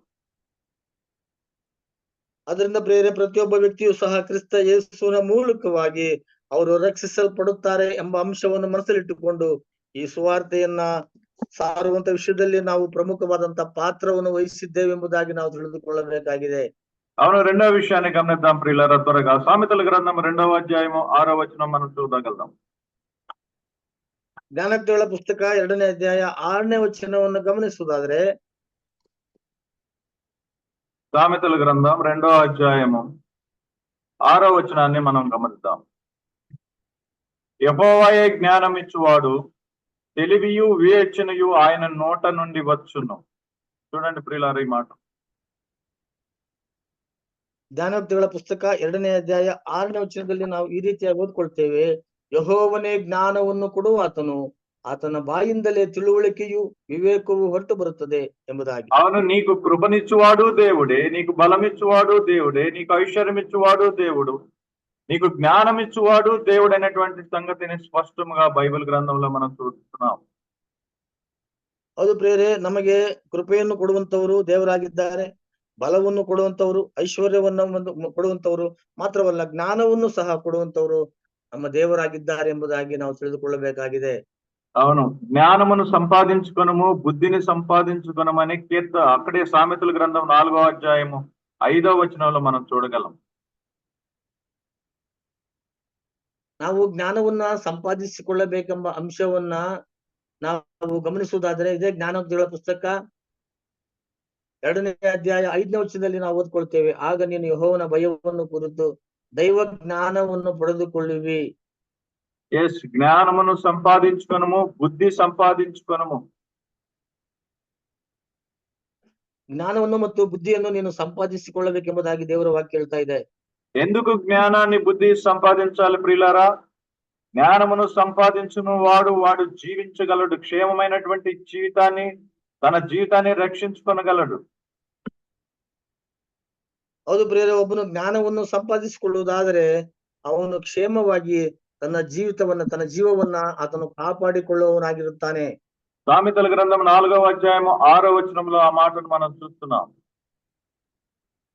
ಅದರಿಂದ ಪ್ರೇರೆ ಪ್ರತಿಯೊಬ್ಬ ವ್ಯಕ್ತಿಯು ಸಹ ಕ್ರಿಸ್ತ ಯೇಸುವಿನ ಮೂಲಕವಾಗಿ ಅವರು ರಕ್ಷಿಸಲ್ಪಡುತ್ತಾರೆ ಎಂಬ ಅಂಶವನ್ನು ಮನಸ್ಸಲ್ಲಿಟ್ಟುಕೊಂಡು ಈ ಸುವಾರ್ತೆಯನ್ನ ಸಾರುವಂತ ವಿಷಯದಲ್ಲಿ ನಾವು ಪ್ರಮುಖವಾದಂತಹ ಪಾತ್ರವನ್ನು ವಹಿಸಿದ್ದೇವೆ ಎಂಬುದಾಗಿ ನಾವು ತಿಳಿದುಕೊಳ್ಳಬೇಕಾಗಿದೆ. అవును, రెండవ విషయాన్ని గమనిద్దాం ప్రియులారా త్వరగా. సామెతల గ్రంథం 2వ అధ్యాయము 6వ వచనం మనం చూడగలుగుతాం. ಜ್ಞಾನೋಕ್ತಿಗಳ ಪುಸ್ತಕ 2ನೇ ಅಧ್ಯಾಯ 6ನೇ ವಚನವನ್ನು ಗಮನಿಸುವುದಾದ್ರೆ, సామెతల గ్రంథం 2వ అధ్యాయము 6వ వచనాన్ని మనం గమనిద్దాం. యెహోవాయే జ్ఞానం ఇచ్చువాడు, తెలివియు వివేచనయు ఆయన నోట నుండి వచ్చును. చూడండి ప్రియులారా ఈ మాట. ಜ್ಞಾನೋಕ್ತಿಗಳ ಪುಸ್ತಕ 2ನೇ ಅಧ್ಯಾಯ 6ನೇ ವಚನದಲ್ಲಿ ನಾವು ಈ ರೀತಿಯಾಗಿ ಓದ್ಕೊಳ್ತೇವೆ, ಯೆಹೋವನೇ ಜ್ಞಾನವನ್ನು ಕೊಡುವಾತನು, ಆತನ ಬಾಯಿಂದಲೇ ತಿಳುವಳಿಕೆಯು ವಿವೇಕವು ಹೊರಟು ಬರುತ್ತದೆ ಎಂಬುದಾಗಿ. అవును, నీకు కృపనిచ్చువాడు దేవుడే, నీకు బలమిచ్చువాడు దేవుడే, నీకు ఐశ్వర్యమిచ్చువాడు దేవుడు, నీకు జ్ఞానమిచ్చువాడు దేవుడు అనేటువంటి సంగతిని స్పష్టంగా బైబిల్ గ్రంథంలో మనం చూస్తున్నాం. ಹೌದು ಪ್ರೇರೆ, ನಮಗೆ ಕೃಪೆಯನ್ನು ಕೊಡುವಂತವರು ದೇವರಾಗಿದ್ದಾರೆ, ಬಲವನ್ನು ಕೊಡುವಂತವರು, ಐಶ್ವರ್ಯವನ್ನು ಕೊಡುವಂತವರು ಮಾತ್ರವಲ್ಲ, ಜ್ಞಾನವನ್ನು ಸಹ ಕೊಡುವಂತವರು ನಮ್ಮ ದೇವರಾಗಿದ್ದಾರೆ ಎಂಬುದಾಗಿ ನಾವು ತಿಳಿದುಕೊಳ್ಳಬೇಕಾಗಿದೆ. అవును, జ్ఞానమును సంపాదించుకొనము, బుద్ధిని సంపాదించుకొనమని అక్కడే సామెతల గ్రంథం 4వ అధ్యాయము 5వ వచనంలో మనం చూడగలం. ನಾವು ಜ್ಞಾನವನ್ನ ಸಂಪಾದಿಸಿಕೊಳ್ಳಬೇಕೆಂಬ ಅಂಶವನ್ನ ನಾವು ಗಮನಿಸುವುದಾದ್ರೆ ಇದೇ ಜ್ಞಾನೋಕ್ತಿಗಳ ಪುಸ್ತಕ 2ನೇ ಅಧ್ಯಾಯ 5ನೇ ವಚನದಲ್ಲಿ ನಾವು ಓದ್ಕೊಳ್ತೇವೆ, ಆಗ ನೀನು ಯೆಹೋವನ ಭಯವನ್ನು ಕುರಿತು ದೈವ ಜ್ಞಾನವನ್ನು ಪಡೆದುಕೊಳ್ಳುವಿ. ఎస్, జ్ఞానమును సంపాదించుకొనము, బుద్ధి సంపాదించుకొనము. ಜ್ಞಾನವನ್ನು ಮತ್ತು ಬುದ್ಧಿಯನ್ನು ನೀನು ಸಂಪಾದಿಸಿಕೊಳ್ಳಬೇಕೆಂಬುದಾಗಿ ದೇವರ ವಾಕ್ಯ ಹೇಳ್ತಾ ಇದೆ. ఎందుకు జ్ఞానాన్ని బుద్ధి సంపాదించాలి ప్రియులారా? జ్ఞానమును సంపాదించును వాడు జీవించగలడు, క్షేమమైనటువంటి జీవితాన్ని, తన జీవితాన్ని రక్షించుకొనగలడు. ಹೌದು ಪ್ರಿಯರೇ, ಒಬ್ಬನು ಜ್ಞಾನವನ್ನು ಸಂಪಾದಿಸಿಕೊಳ್ಳುವುದಾದರೆ ಅವನು ಕ್ಷೇಮವಾಗಿ ತನ್ನ ಜೀವವನ್ನ ಆತನು ಕಾಪಾಡಿಕೊಳ್ಳುವವನಾಗಿರುತ್ತಾನೆ. సామెతల గ్రంథం 4వ అధ్యాయము 6వ వచనంలో ఆ మాటను మనం చూస్తున్నాం.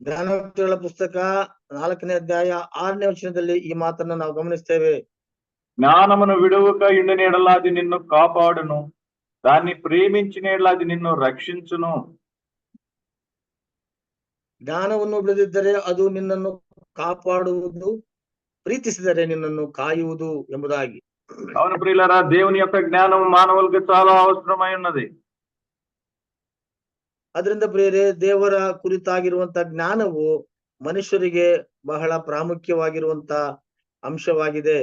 ಜ್ಞಾನೋಕ್ತಿಗಳ ಪುಸ್ತಕ 4ನೇ ಅಧ್ಯಾಯ 6ನೇ ವಚನದಲ್ಲಿ ಈ ಮಾತನ್ನ ನಾವು ಗಮನಿಸ್ತೇವೆ. జ్ఞానమును విడువక ఇండిన ఎడల అది నిన్ను కాపాడును, దాన్ని ప్రేమించిన ఎడల అది నిన్ను రక్షించును. ಜ್ಞಾನವನ್ನು ಬಿಡದಿದ್ದರೆ ಅದು ನಿನ್ನನ್ನು ಕಾಪಾಡುವುದು, ಪ್ರೀತಿಸಿದರೆ ನಿನ್ನನ್ನು ಕಾಯುವುದು ಎಂಬುದಾಗಿ. అవును ప్రియులారా, దేవుని యొక్క జ్ఞానం మానవులకు చాలా అవసరమై ఉన్నది. ಅದರಿಂದ ಪ್ರಿಯರೇ, ದೇವರ ಕುರಿತಾಗಿರುವಂತ ಜ್ಞಾನವು ಮನುಷ್ಯರಿಗೆ ಬಹಳ ಪ್ರಾಮುಖ್ಯವಾಗಿರುವಂತ అంశವಾಗಿದೆ.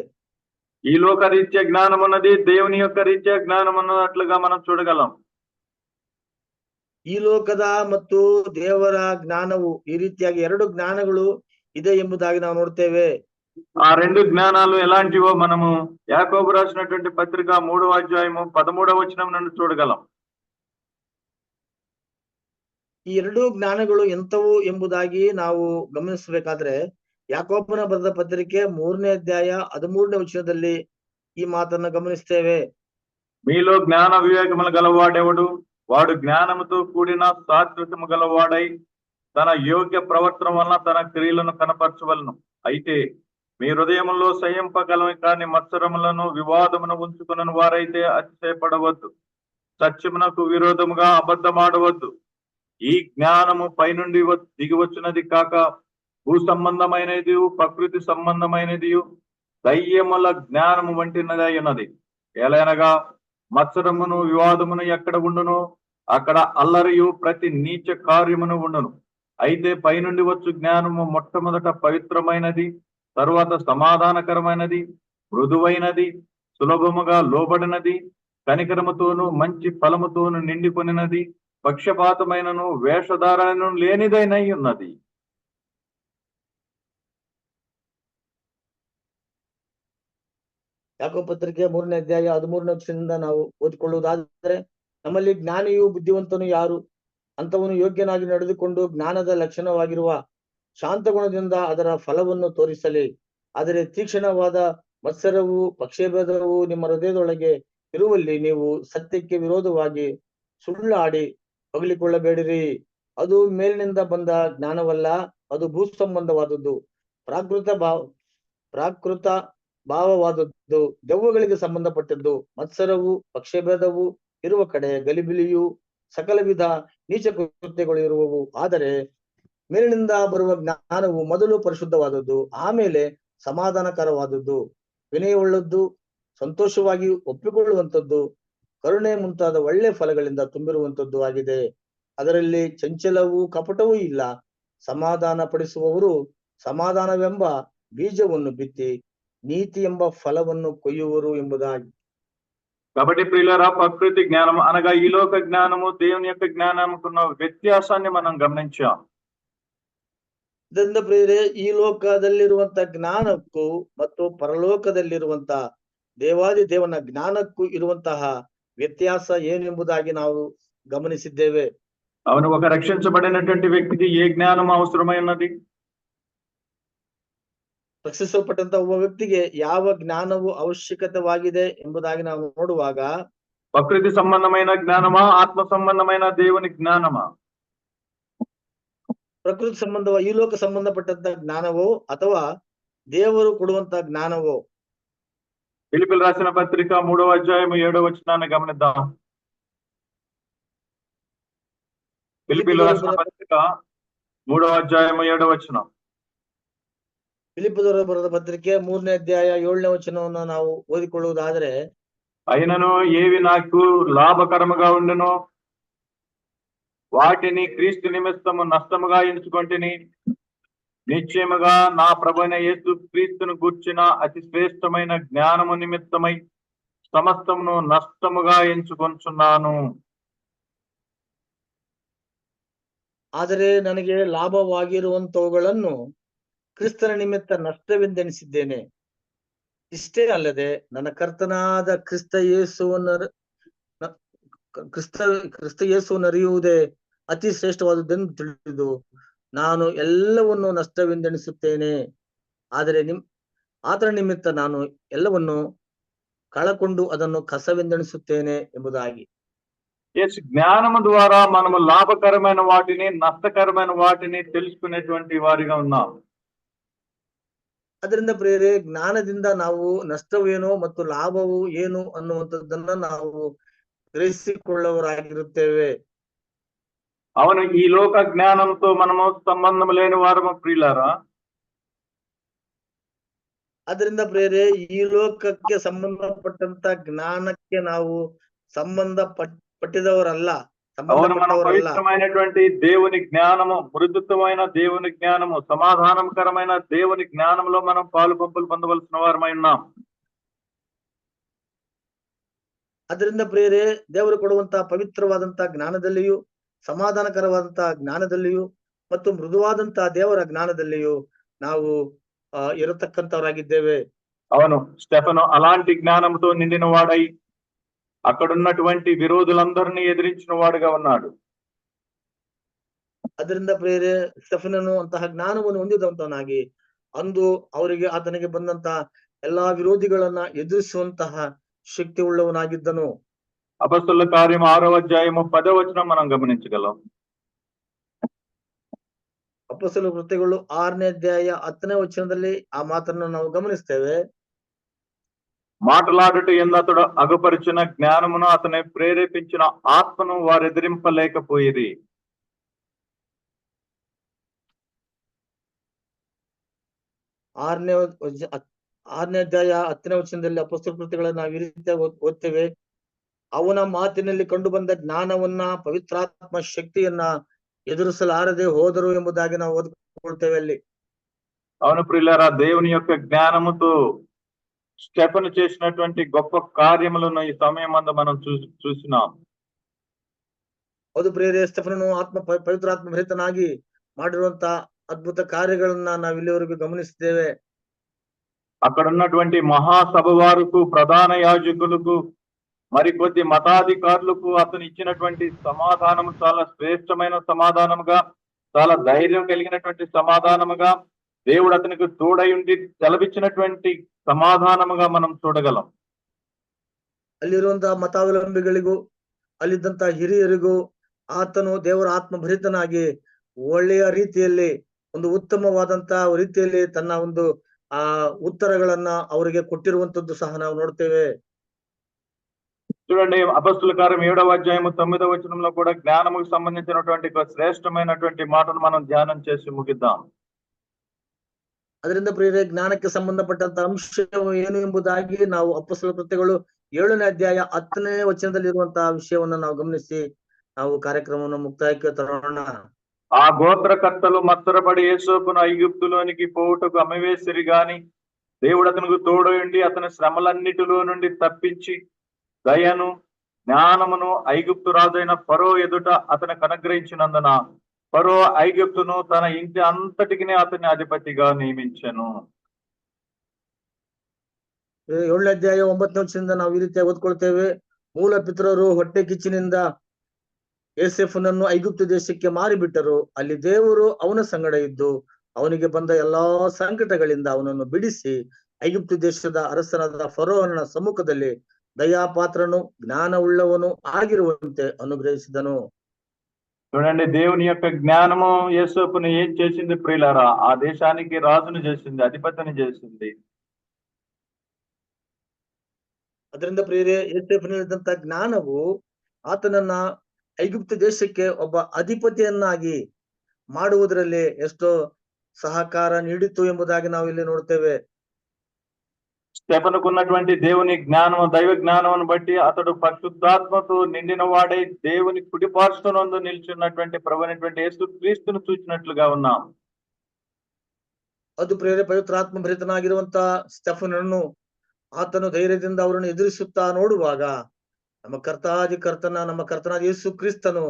ఈ లోక రీత్యా జ్ఞానం ఉన్నది, దేవుని యొక్క రీత్యా జ్ఞానం ఉన్నట్లుగా మనం చూడగలం. ಈ ಲೋಕದ ಮತ್ತು ದೇವರ ಜ್ಞಾನವು ಈ ರೀತಿಯಾಗಿ ಎರಡು ಜ್ಞಾನಗಳು ಇದೆ ಎಂಬುದಾಗಿ ನಾವು ನೋಡ್ತೇವೆ. ఆ రెండు జ్ఞానాలు ఎలాంటివో మనము యాకోబు రాసినటువంటి పత్రిక 3వ అధ్యాయము 13వ వచనం నుండి చూడగలం. ಈ ಎರಡು ಜ್ಞಾನಗಳು ಎಂತವು ಎಂಬುದಾಗಿ ನಾವು ಗಮನಿಸಬೇಕಾದ್ರೆ, ಯಾಕೋಬನ ಬರೆದ ಪತ್ರಿಕೆ 3ನೇ ಅಧ್ಯಾಯ 13ನೇ ವಚನದಲ್ಲಿ ಈ ಮಾತನ್ನ ಗಮನಿಸ್ತೇವೆ. మీలో జ్ఞాన వివేకములు గలవాడెవడు? వాడు జ్ఞానముతో కూడిన సాత్వికము గలవాడై తన యోగ్య ప్రవర్తన వలన తన క్రియలను కనపరచవలను. అయితే మీ హృదయములో సంయమపగలవి కాని మత్సరములను వివాదమును ఉంచుకుని వారైతే అతిశయపడవద్దు. సత్యమునకు విరోధముగా అబద్ధమాడవద్దు. ఈ జ్ఞానము పైనుండి దిగి వచ్చినది కాక భూ సంబంధమైనది, ప్రకృతి సంబంధమైనది, దయ్యముల జ్ఞానము వంటినది ఉన్నది. ఎలయనగా మత్సరమును వివాదమును ఎక్కడ ఉండును, అక్కడ అల్లరియు ప్రతి నీచ కార్యమును ఉండును. అయితే పైనుండి వచ్చు జ్ఞానము మొట్టమొదట పవిత్రమైనది, తరువాత సమాధానకరమైనది, మృదువైనది, సులభముగా లోబడినది, కనికరముతోను మంచి ఫలముతోను నిండికొనినది, పక్షపాతమైనను వేషధారణను లేనిదైనై ఉన్నది. ಯಾಕೋಬ ಪತ್ರಿಕೆ 3ನೇ ಅಧ್ಯಾಯ 13ನೇ ವಚನದಿಂದ ನಾವು ಓದಿಕೊಳ್ಳುವುದಾದರೆ, ನಮ್ಮಲ್ಲಿ ಜ್ಞಾನಿಯು ಬುದ್ಧಿವಂತನು ಯಾರು? ಅಂತವನು ಯೋಗ್ಯನಾಗಿ ನಡೆದುಕೊಂಡು ಜ್ಞಾನದ ಲಕ್ಷಣವಾಗಿರುವ ಶಾಂತ ಗುಣದಿಂದ ಅದರ ಫಲವನ್ನು ತೋರಿಸಲಿ. ಆದರೆ ತೀಕ್ಷ್ಣವಾದ ಮತ್ಸರವು, ಪಕ್ಷಭೇದವು ನಿಮ್ಮ ಹೃದಯದೊಳಗೆ ಇರುವಲ್ಲಿ ನೀವು ಸತ್ಯಕ್ಕೆ ವಿರೋಧವಾಗಿ ಸುಳ್ಳಾಡಿ ಹೊಗಳಿಕೊಳ್ಳಬೇಡಿರಿ. ಅದು ಮೇಲಿನಿಂದ ಬಂದ ಜ್ಞಾನವಲ್ಲ, ಅದು ಭೂ ಸಂಬಂಧವಾದದ್ದು, ಪ್ರಾಕೃತ ಭಾವವಾದದ್ದು, ದೆವ್ವಗಳಿಗೆ ಸಂಬಂಧಪಟ್ಟದ್ದು. ಮತ್ಸರವು, ಪಕ್ಷಭೇದವು ಇರುವ ಕಡೆ ಗಲಿಬಿಲಿಯು, ಸಕಲ ವಿಧ ನೀಚ ಕೃತ್ಯಗಳು ಇರುವವು. ಆದರೆ ಮೇಲಿನಿಂದ ಬರುವ ಜ್ಞಾನವು ಮೊದಲು ಪರಿಶುದ್ಧವಾದದ್ದು, ಆಮೇಲೆ ಸಮಾಧಾನಕರವಾದದ್ದು, ವಿನಯವುಳ್ಳದ್ದು, ಸಂತೋಷವಾಗಿ ಒಪ್ಪಿಕೊಳ್ಳುವಂಥದ್ದು, ಕರುಣೆ ಮುಂತಾದ ಒಳ್ಳೆ ಫಲಗಳಿಂದ ತುಂಬಿರುವಂಥದ್ದು ಆಗಿದೆ. ಅದರಲ್ಲಿ ಚಂಚಲವೂ ಕಪಟವೂ ಇಲ್ಲ. ಸಮಾಧಾನ ಪಡಿಸುವವರು ಸಮಾಧಾನವೆಂಬ ಬೀಜವನ್ನು ಬಿತ್ತಿ ನೀತಿ ಎಂಬ ಫಲವನ್ನು ಕೊಯ್ಯುವರು ಎಂಬುದಾಗಿ. కాబట్టి ప్రియులారా, ప్రకృతి జ్ఞానం అనగా ఈ లోక జ్ఞానము దేవుని యొక్క జ్ఞానముకున్న వ్యత్యాసాన్ని మనం గమనించాం. ಇದರಿಂದ ಪ್ರಿಯರೇ, ಈ ಲೋಕದಲ್ಲಿರುವಂತ ಜ್ಞಾನಕ್ಕೂ ಮತ್ತು ಪರಲೋಕದಲ್ಲಿರುವಂತ ದೇವಾದಿ ದೇವನ ಜ್ಞಾನಕ್ಕೂ ಇರುವಂತಹ ವ್ಯತ್ಯಾಸ ಏನೆಂಬುದಾಗಿ ನಾವು ಗಮನಿಸಿದ್ದೇವೆ. ಅವನು ఒక రక్షించబడినటువంటి వ్యక్తికి ఏ జ్ఞానం అవసరమై ఉన్నది? ರಕ್ಷಿಸಲ್ಪಟ್ಟಂತ ಒಬ್ಬ ವ್ಯಕ್ತಿಗೆ ಯಾವ ಜ್ಞಾನವು ಅವಶ್ಯಕತೆವಾಗಿದೆ ಎಂಬುದಾಗಿ ನಾವು ನೋಡುವಾಗ, ప్రకృతి సంబంధమైన జ్ఞానమా, ఆత్మ సంబంధమైన దేవుని జ్ఞానమా? ಪ್ರಕೃತಿ ಸಂಬಂಧ, ಈ ಲೋಕ ಸಂಬಂಧಪಟ್ಟಂತ ಜ್ಞಾನವೋ ಅಥವಾ ದೇವರು ಕೊಡುವಂತ ಜ್ಞಾನವೋ? ఫిలిప్పీయులకు రాసిన పత్రిక 3వ అధ్యాయం 7వ వచనాన్ని గమనిద్దాం. ఫిలిప్పీయులకు రాసిన పత్రిక 3వ అధ్యాయం 7వ వచనం. ಫಿಲಿಪ್ಪದವರ ಬರೆದ ಪತ್ರಿಕೆ 3ನೇ ಅಧ್ಯಾಯ 7ನೇ ವಚನವನ್ನು ನಾವು ಓದಿಕೊಳ್ಳುವುದಾದರೆ, అయినను ఏవి నాకు లాభకరముగా ఉండునో వాటిని క్రీస్తు నిమిత్తము నష్టముగా ఎంచుకొంటిని. నిశ్చయముగా నా ప్రభువైన యేసు క్రీస్తును గూర్చిన అతి శ్రేష్టమైన జ్ఞానము నిమిత్తమై సమస్తమును నష్టముగా ఎంచుకొంచున్నాను. ಆದರೆ ನನಗೆ ಲಾಭವಾಗಿರುವಂತವುಗಳನ್ನು ಕ್ರಿಸ್ತನ ನಿಮಿತ್ತ ನಷ್ಟವೆಂದೆಣಿಸಿದ್ದೇನೆ. ಇಷ್ಟೇ ಅಲ್ಲದೆ ನನ್ನ ಕರ್ತನಾದ ಕ್ರಿಸ್ತ ಯೇಸುವನ್ನು ಅರಿಯುವುದೇ ಅತಿ ಶ್ರೇಷ್ಠವಾದದ್ದೆಂದು ತಿಳಿದು ನಾನು ಎಲ್ಲವನ್ನು ನಷ್ಟವೆಂದೆಣಿಸುತ್ತೇನೆ. ಆದರೆ ಆತನ ನಿಮಿತ್ತ ನಾನು ಎಲ್ಲವನ್ನು ಕಳಕೊಂಡು ಅದನ್ನು ಕಸವೆಂದೆಣಿಸುತ್ತೇನೆ ಎಂಬುದಾಗಿ. జ్ఞానము ద్వారా మనము లాభకరమైన వాటిని, నష్టకరమైన వాటిని తెలుసుకునేటువంటి వారిగా ఉన్నాం. ಅದರಿಂದ ಪ್ರಿಯರೇ, ಜ್ಞಾನದಿಂದ ನಾವು ನಷ್ಟವೇನು ಮತ್ತು ಲಾಭವು ಏನು ಅನ್ನುವಂಥದ್ದನ್ನ ನಾವು గ్రహించుకున్నవరాగిరుತ್ತೇವೆ. అవును, ఈ లోక జ్ఞానంతో మనము సంబంధం లేని వారము ప్రియులారా. ಅದರಿಂದ ಪ್ರಿಯರೇ, ಈ ಲೋಕಕ್ಕೆ ಸಂಬಂಧಪಟ್ಟಂತ ಜ್ಞಾನಕ್ಕೆ ನಾವು ಪಟ್ಟಿದವರಲ್ಲ, అవును, మనం సంబంధపಟ್ಟವರಲ್ಲ. పవిత్రమైనటువంటి దేవుని జ్ఞానము, మృదుత్వమైన దేవుని జ్ఞానము, సమాధానకరమైన దేవుని జ్ఞానంలో మనం పాలు పంపులు పొందవలసిన వారమై ఉన్నాం. ಅದರಿಂದ ಪ್ರಿಯರೇ, ದೇವರು ಕೊಡುವಂತಹ ಪವಿತ್ರವಾದಂತಹ ಜ್ಞಾನದಲ್ಲಿಯೂ, ಸಮಾಧಾನಕರವಾದಂತಹ ಜ್ಞಾನದಲ್ಲಿಯೂ ಮತ್ತು ಮೃದುವಾದಂತಹ ದೇವರ ಜ್ಞಾನದಲ್ಲಿಯೂ ನಾವು ఇరతక్కంతవరాగిದ್ದೇವೆ. అవును, స్టెఫను అలాంటి జ్ఞానంతో నిండిన వాడై అక్కడున్నటువంటి విరోధులందరినీ ఎదిరించిన వాడుగా ఉన్నాడు. ಅದರಿಂದ ಪ್ರಿಯರೇ, ಸ್ಟೆಫನನು ಅಂತಹ ಜ್ಞಾನವನ್ನು ಹೊಂದಿದಂತವನಾಗಿ ಅಂದು ಅವರಿಗೆ ಆತನಿಗೆ ಬಂದಂತಹ ಎಲ್ಲಾ ವಿರೋಧಿಗಳನ್ನ ಎದುರಿಸುವಂತಹ శక్తి ఉಳ್ಳవనాగిದ್ದನು. అపొస్తలుల కార్యం 6వ అధ్యాయము 10వ వచనం మనం గమనించగలం. ಅಪೊಸ್ತಲ ಕೃತ್ಯಗಳು 6ನೇ ಅಧ್ಯಾಯ 10ನೇ ವಚನದಲ್ಲಿ ಆ ಮಾತನ್ನು ನಾವು ಗಮನಿಸ್ತೇವೆ. మాటలాడుట యందు అతడు అగపరిచిన జ్ఞానమును అతని ప్రేరేపించిన ఆత్మను వారు ఎదిరింపలేకపోయిరి. 6ನೇ ಅಧ್ಯಾಯ 10ನೇ ವಚನದಲ್ಲಿ ಅಪೊಸ್ತಲ ಕೃತ್ಯಗಳನ್ನು ನಾವು ಈ ರೀತಿಯಾಗಿ ಓದ್ತೇವೆ. ಅವನ ಮಾತಿನಲ್ಲಿ ಕಂಡು ಬಂದ ಜ್ಞಾನವನ್ನ, ಪವಿತ್ರಾತ್ಮ ಶಕ್ತಿಯನ್ನ ఎదురుసలారదే హోదరు ఎంబుదాగి ನಾವು ఓదుకుంటేವೆ ಅಲ್ಲಿ. అవును ప్రియులారా, దేవుని యొక్క జ్ఞానముతో స్టెఫను చేసినటువంటి గొప్ప కార్యములను ఈ సమయం అందు మనం చూసినాం. ಹೌದು ಪ್ರಿಯರೇ, ಸ್ಟೆಫನನು ಪವಿತ್ರಾತ್ಮ ಭರಿತನಾಗಿ ಮಾಡಿರುವಂತ ಅದ್ಭುತ ಕಾರ್ಯಗಳನ್ನ ನಾವು ಇಲ್ಲಿವರೆಗೂ ಗಮನಿಸಿದ್ದೇವೆ. అక్కడ ఉన్నటువంటి మహాసభ వారికి, ప్రధాన యాజకులకు, మరికొద్ది మతాధికారులకు అతను ఇచ్చినటువంటి సమాధానం చాలా శ్రేష్టమైన సమాధానముగా, చాలా ధైర్యం కలిగినటువంటి సమాధానముగా, దేవుడు అతనికి తోడై ఉండి సెలవిచ్చినటువంటి సమాధానముగా మనం చూడగలం. ಅಲ್ಲಿರುವಂತಹ ಮತಾವಲಂಬಿಗಳಿಗೂ ಅಲ್ಲಿದ್ದಂತಹ ಹಿರಿಯರಿಗೂ ಆತನು ದೇವರ ಆತ್ಮ ಭರಿತನಾಗಿ ಒಳ್ಳೆಯ ರೀತಿಯಲ್ಲಿ, ಒಂದು ಉತ್ತಮವಾದಂತಹ ರೀತಿಯಲ್ಲಿ ತನ್ನ ಒಂದು ಉತ್ತರಗಳನ್ನ ಅವರಿಗೆ ಕೊಟ್ಟಿರುವಂತದ್ದು ಸಹ ನಾವು ನೋಡ್ತೇವೆ. చూడండి, అపొస్తలుల కార్యం 7వ అధ్యాయము 9వ వచనంలో కూడా జ్ఞానముకు సంబంధించినటువంటి శ్రేష్టమైనటువంటి మాటను మనం ధ్యానం చేసి ముగిద్దాం. ಅದರಿಂದ ಪ್ರಿಯರೇ, ಜ್ಞಾನಕ್ಕೆ ಸಂಬಂಧಪಟ್ಟಂತ ಅಂಶ ಏನು ಎಂಬುದಾಗಿ ನಾವು ಅಪೊಸ್ತಲ ಕೃತ್ಯಗಳು 7ನೇ ಅಧ್ಯಾಯ 10ನೇ ವಚನದಲ್ಲಿರುವಂತಹ ವಿಷಯವನ್ನ ನಾವು ಗಮನಿಸಿ ನಾವು ಕಾರ್ಯಕ್ರಮವನ್ನು ಮುಕ್ತಾಯಕ್ಕೆ ತರೋಣ. ఆ గోత్రకర్తలు మత్సరపడి యేసోపును ఐగుప్తులోనికి పోవుటకు అమ్మివేసిరి గాని దేవుడు అతనికి తోడయుండి అతని శ్రమలన్నిటిలో నుండి తప్పించి దయను, జ్ఞానమును ఐగుప్తు రాజైన ఫరో ఎదుట అతనికి అనుగ్రహించినందున ఫరో ఐగుప్తును తన ఇంటి అంతటికి అతని అధిపతిగా నియమించెను. 7ನೇ ಅಧ್ಯಾಯ 9ನೇ ವಚನದಿಂದ ನಾವು ಈ ರೀತಿಯಾಗಿ ಓದ್ಕೊಳ್ತೇವೆ. ಮೂಲ ಪಿತರರು ಹೊಟ್ಟೆ ಕಿಚ್ಚಿನಿಂದ ಯೋಸೇಫನನ್ನು ಐಗುಪ್ತ ದೇಶಕ್ಕೆ ಮಾರಿಬಿಟ್ಟರು. ಅಲ್ಲಿ ದೇವರು ಅವನ ಸಂಗಡ ಇದ್ದು ಅವನಿಗೆ ಬಂದ ಎಲ್ಲಾ ಸಂಕಟಗಳಿಂದ ಅವನನ್ನು ಬಿಡಿಸಿ ಐಗುಪ್ತ ದೇಶದ ಅರಸನಾದ ಫರೋಹನ ಸಮ್ಮುಖದಲ್ಲಿ దయాపాత్రను జ్ఞానముಳ್ಳవను ಆಗಿರುವಂತೆ అనుగ్రహిಸಿದನು. చూడండి, దేవుని యొక్క జ్ఞానము యేసోపును ఏం చేసింది ప్రియులారా? ఆ దేశానికి రాజును చేసింది, అధిపతిని చేసింది. ಅದರಿಂದ ಪ್ರಿಯರೇ, ಯೋಸೇಫನಿದ್ದಂತ ಜ್ಞಾನವು ಆತನನ್ನ ಐಗುಪ್ತ ದೇಶಕ್ಕೆ ಒಬ್ಬ ಅಧಿಪತಿಯನ್ನಾಗಿ ಮಾಡುವುದರಲ್ಲಿ ಎಷ್ಟೋ ಸಹಕಾರ ನೀಡಿತು ಎಂಬುದಾಗಿ ನಾವು ಇಲ್ಲಿ ನೋಡ್ತೇವೆ. స్టెఫనుకున్నటువంటి దేవుని జ్ఞానము, దైవ జ్ఞానమును బట్టి అతడు పరిశుద్ధాత్మతో నిండిన వాడై దేవుని కుడిపార్శ్వనందు నిల్చున్నటువంటి ప్రభువైనటువంటి యేసుక్రీస్తును చూచినట్లుగా ఉన్నాం. ಅದು ಪ್ರಿಯರೇ, ಪವಿತ್ರಾತ್ಮ ಭರಿತನಾಗಿರುವಂತ ಸ್ಟೆಫನನ್ನು ಆತನು ಧೈರ್ಯದಿಂದ ಅವರನ್ನು ಎದುರಿಸುತ್ತಾ ನೋಡುವಾಗ ನಮ್ಮ ಕರ್ತನಾದ ಯೇಸು ಕ್ರಿಸ್ತನು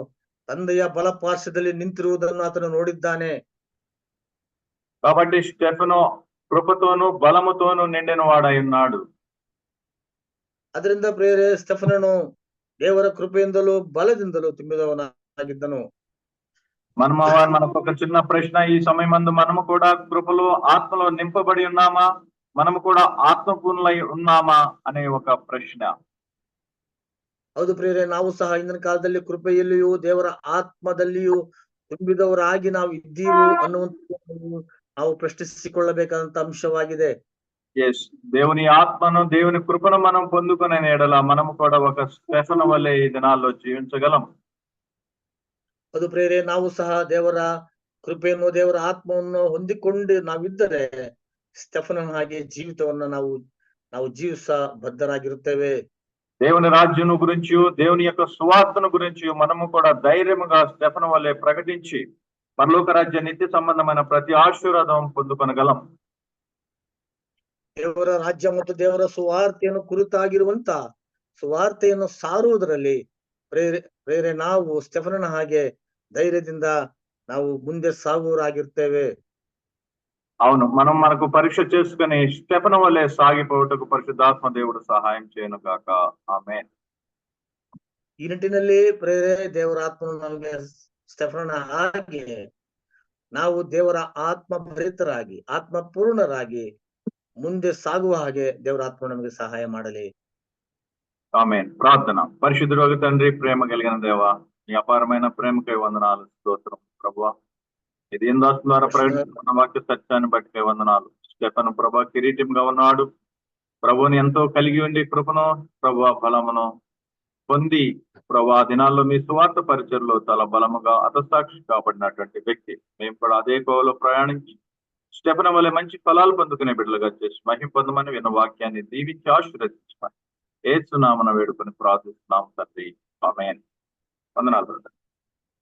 ತಂದೆಯ ಬಲಪಾರ್ಶ್ವದಲ್ಲಿ ನಿಂತಿರುವುದನ್ನು ಆತನು ನೋಡಿದ್ದಾನೆ. కాబట్టి స్టెఫను కృపతోను బలముతోను నిండిన వాడై ఉన్నాడు. ಅದರಿಂದ ಪ್ರಿಯರೇ, ಸ್ಟೆಫನನು ದೇವರ ಕೃಪೆಯಿಂದಲೂ ಬಲದಿಂದಲೂ ತುಂಬಿದವನಾಗಿದ್ದನು. మనకు ఒక చిన్న ప్రశ్న ఈ సమయమందు, మనము కూడా కృపలో ఆత్మలో నింపబడి ఉన్నామా? మనము కూడా ఆత్మపూర్ణులై ఉన్నామా అనే ఒక ప్రశ్న. ಹೌದು ಪ್ರಿಯರೇ, ನಾವು ಸಹ ಇಂದಿನ ಕಾಲದಲ್ಲಿ ಕೃಪೆಯಲ್ಲಿಯೂ ದೇವರ ಆತ್ಮದಲ್ಲಿಯೂ ತುಂಬಿದವರಾಗಿ ನಾವು ಇದ್ದೀವು ಅನ್ನುವಂತ ನಾವು ప్రశ్నించుಕೊಳ್ಳಬೇಕಾದಂತ అంశವಾಗಿದೆ. ఎస్, దేవుని ఆత్మను దేవుని కృపను మనం పొందుకునే ఎడల మనము కూడా ఒక స్టెఫను వలె ఈ దినాల్లో జీవించగలం. ಅದು ಪ್ರೇರೆ ನಾವು ಸಹ ದೇವರ ಕೃಪೆಯನ್ನು ದೇವರ ಆತ್ಮವನ್ನು ಹೊಂದಿಕೊಂಡು ನಾವಿದ್ದರೆ ಸ್ಟೆಫನನ ಹಾಗೆ ಜೀವಿತವನ್ನ ನಾವು ಜೀವಿಸ ಬದ್ಧರಾಗಿರುತ್ತೇವೆ. దేవుని రాజ్యము గురించి, దేవుని యొక్క సువార్తను గురించి మనము కూడా ధైర్యముగా స్టెఫను వలె ప్రకటించి పరలోక రాజ్య నిత్య సంబంధమైన ప్రతి ఆశీర్వాదం పొందుకొనగలం. ದೇವರ ರಾಜ್ಯ ಮತ್ತು ದೇವರ ಸುವಾರ್ತೆಯನ್ನು ಕುರಿತಾಗಿರುವಂತ ಸುವಾರ್ತೆಯನ್ನು ಸಾರುವುದರಲ್ಲಿ ಪ್ರೇರೆ ನಾವು ಸ್ಟೆಫನನ ಹಾಗೆ ಧೈರ್ಯದಿಂದ ನಾವು ಮುಂದೆ సాగురాగిರ್ತೇವೆ. అవును, మనం మనకు పరీక్ష చేసుకుని స్టెఫను వలె సాగిపోవటకు పరిశుద్ధాత్మ దేవుడు సహాయం చేయను గాక. ఆమేన్. ಈ ನಿಟ್ಟಿನಲ್ಲಿ ಪ್ರೇರೆ ದೇವರ ಆತ್ಮನು ನಮಗೆ ಸ್ಟೆಫನನ ಹಾಗೆ ನಾವು ದೇವರ ಆತ್ಮ ಭರಿತರಾಗಿ ಆತ್ಮ ಪೂರ್ಣರಾಗಿ ಮುಂದೆ ಸಾಗುವ ಹಾಗೆ ದೇವರ ಆತ್ಮ ನಮಗೆ సహాయం ಮಾಡಲಿ. ఆమేన్. ప్రార్థన. పరిశుద్ధుడు తండ్రి, ప్రేమ కలిగిన దేవ, నీ అపారమైన ప్రేమకై వందనాలు, స్తోత్రం ప్రభువా. ఇది ఇందాస్ ద్వారా ప్రకటిస్తున్న వాక్య సత్యాన్ని బట్టి వందనాలు. స్టెఫను ప్రభా కిరీటంగా ఉన్నాడు. ప్రభుని ఎంతో కలిగి ఉండి కృపను ప్రభా బలమును పొంది ప్రభా దినాల్లో మీ సువార్త పరిచయలో చాలా బలముగా అతసాక్షి కాబడినటువంటి వ్యక్తి. మేము కూడా అదే కోవలో ప్రయాణించి స్టెఫను వలె మంచి ఫలాలు పొందుకునే బిడ్డలుగా చేసి మహిమ పొందమని విన్న వాక్యాన్ని దీవించి ఆశీర్వదించమని యేసు నామమున వేడుకొని ప్రార్థిస్తున్నాం తండ్రి. ఆమేన్. వందనాలు.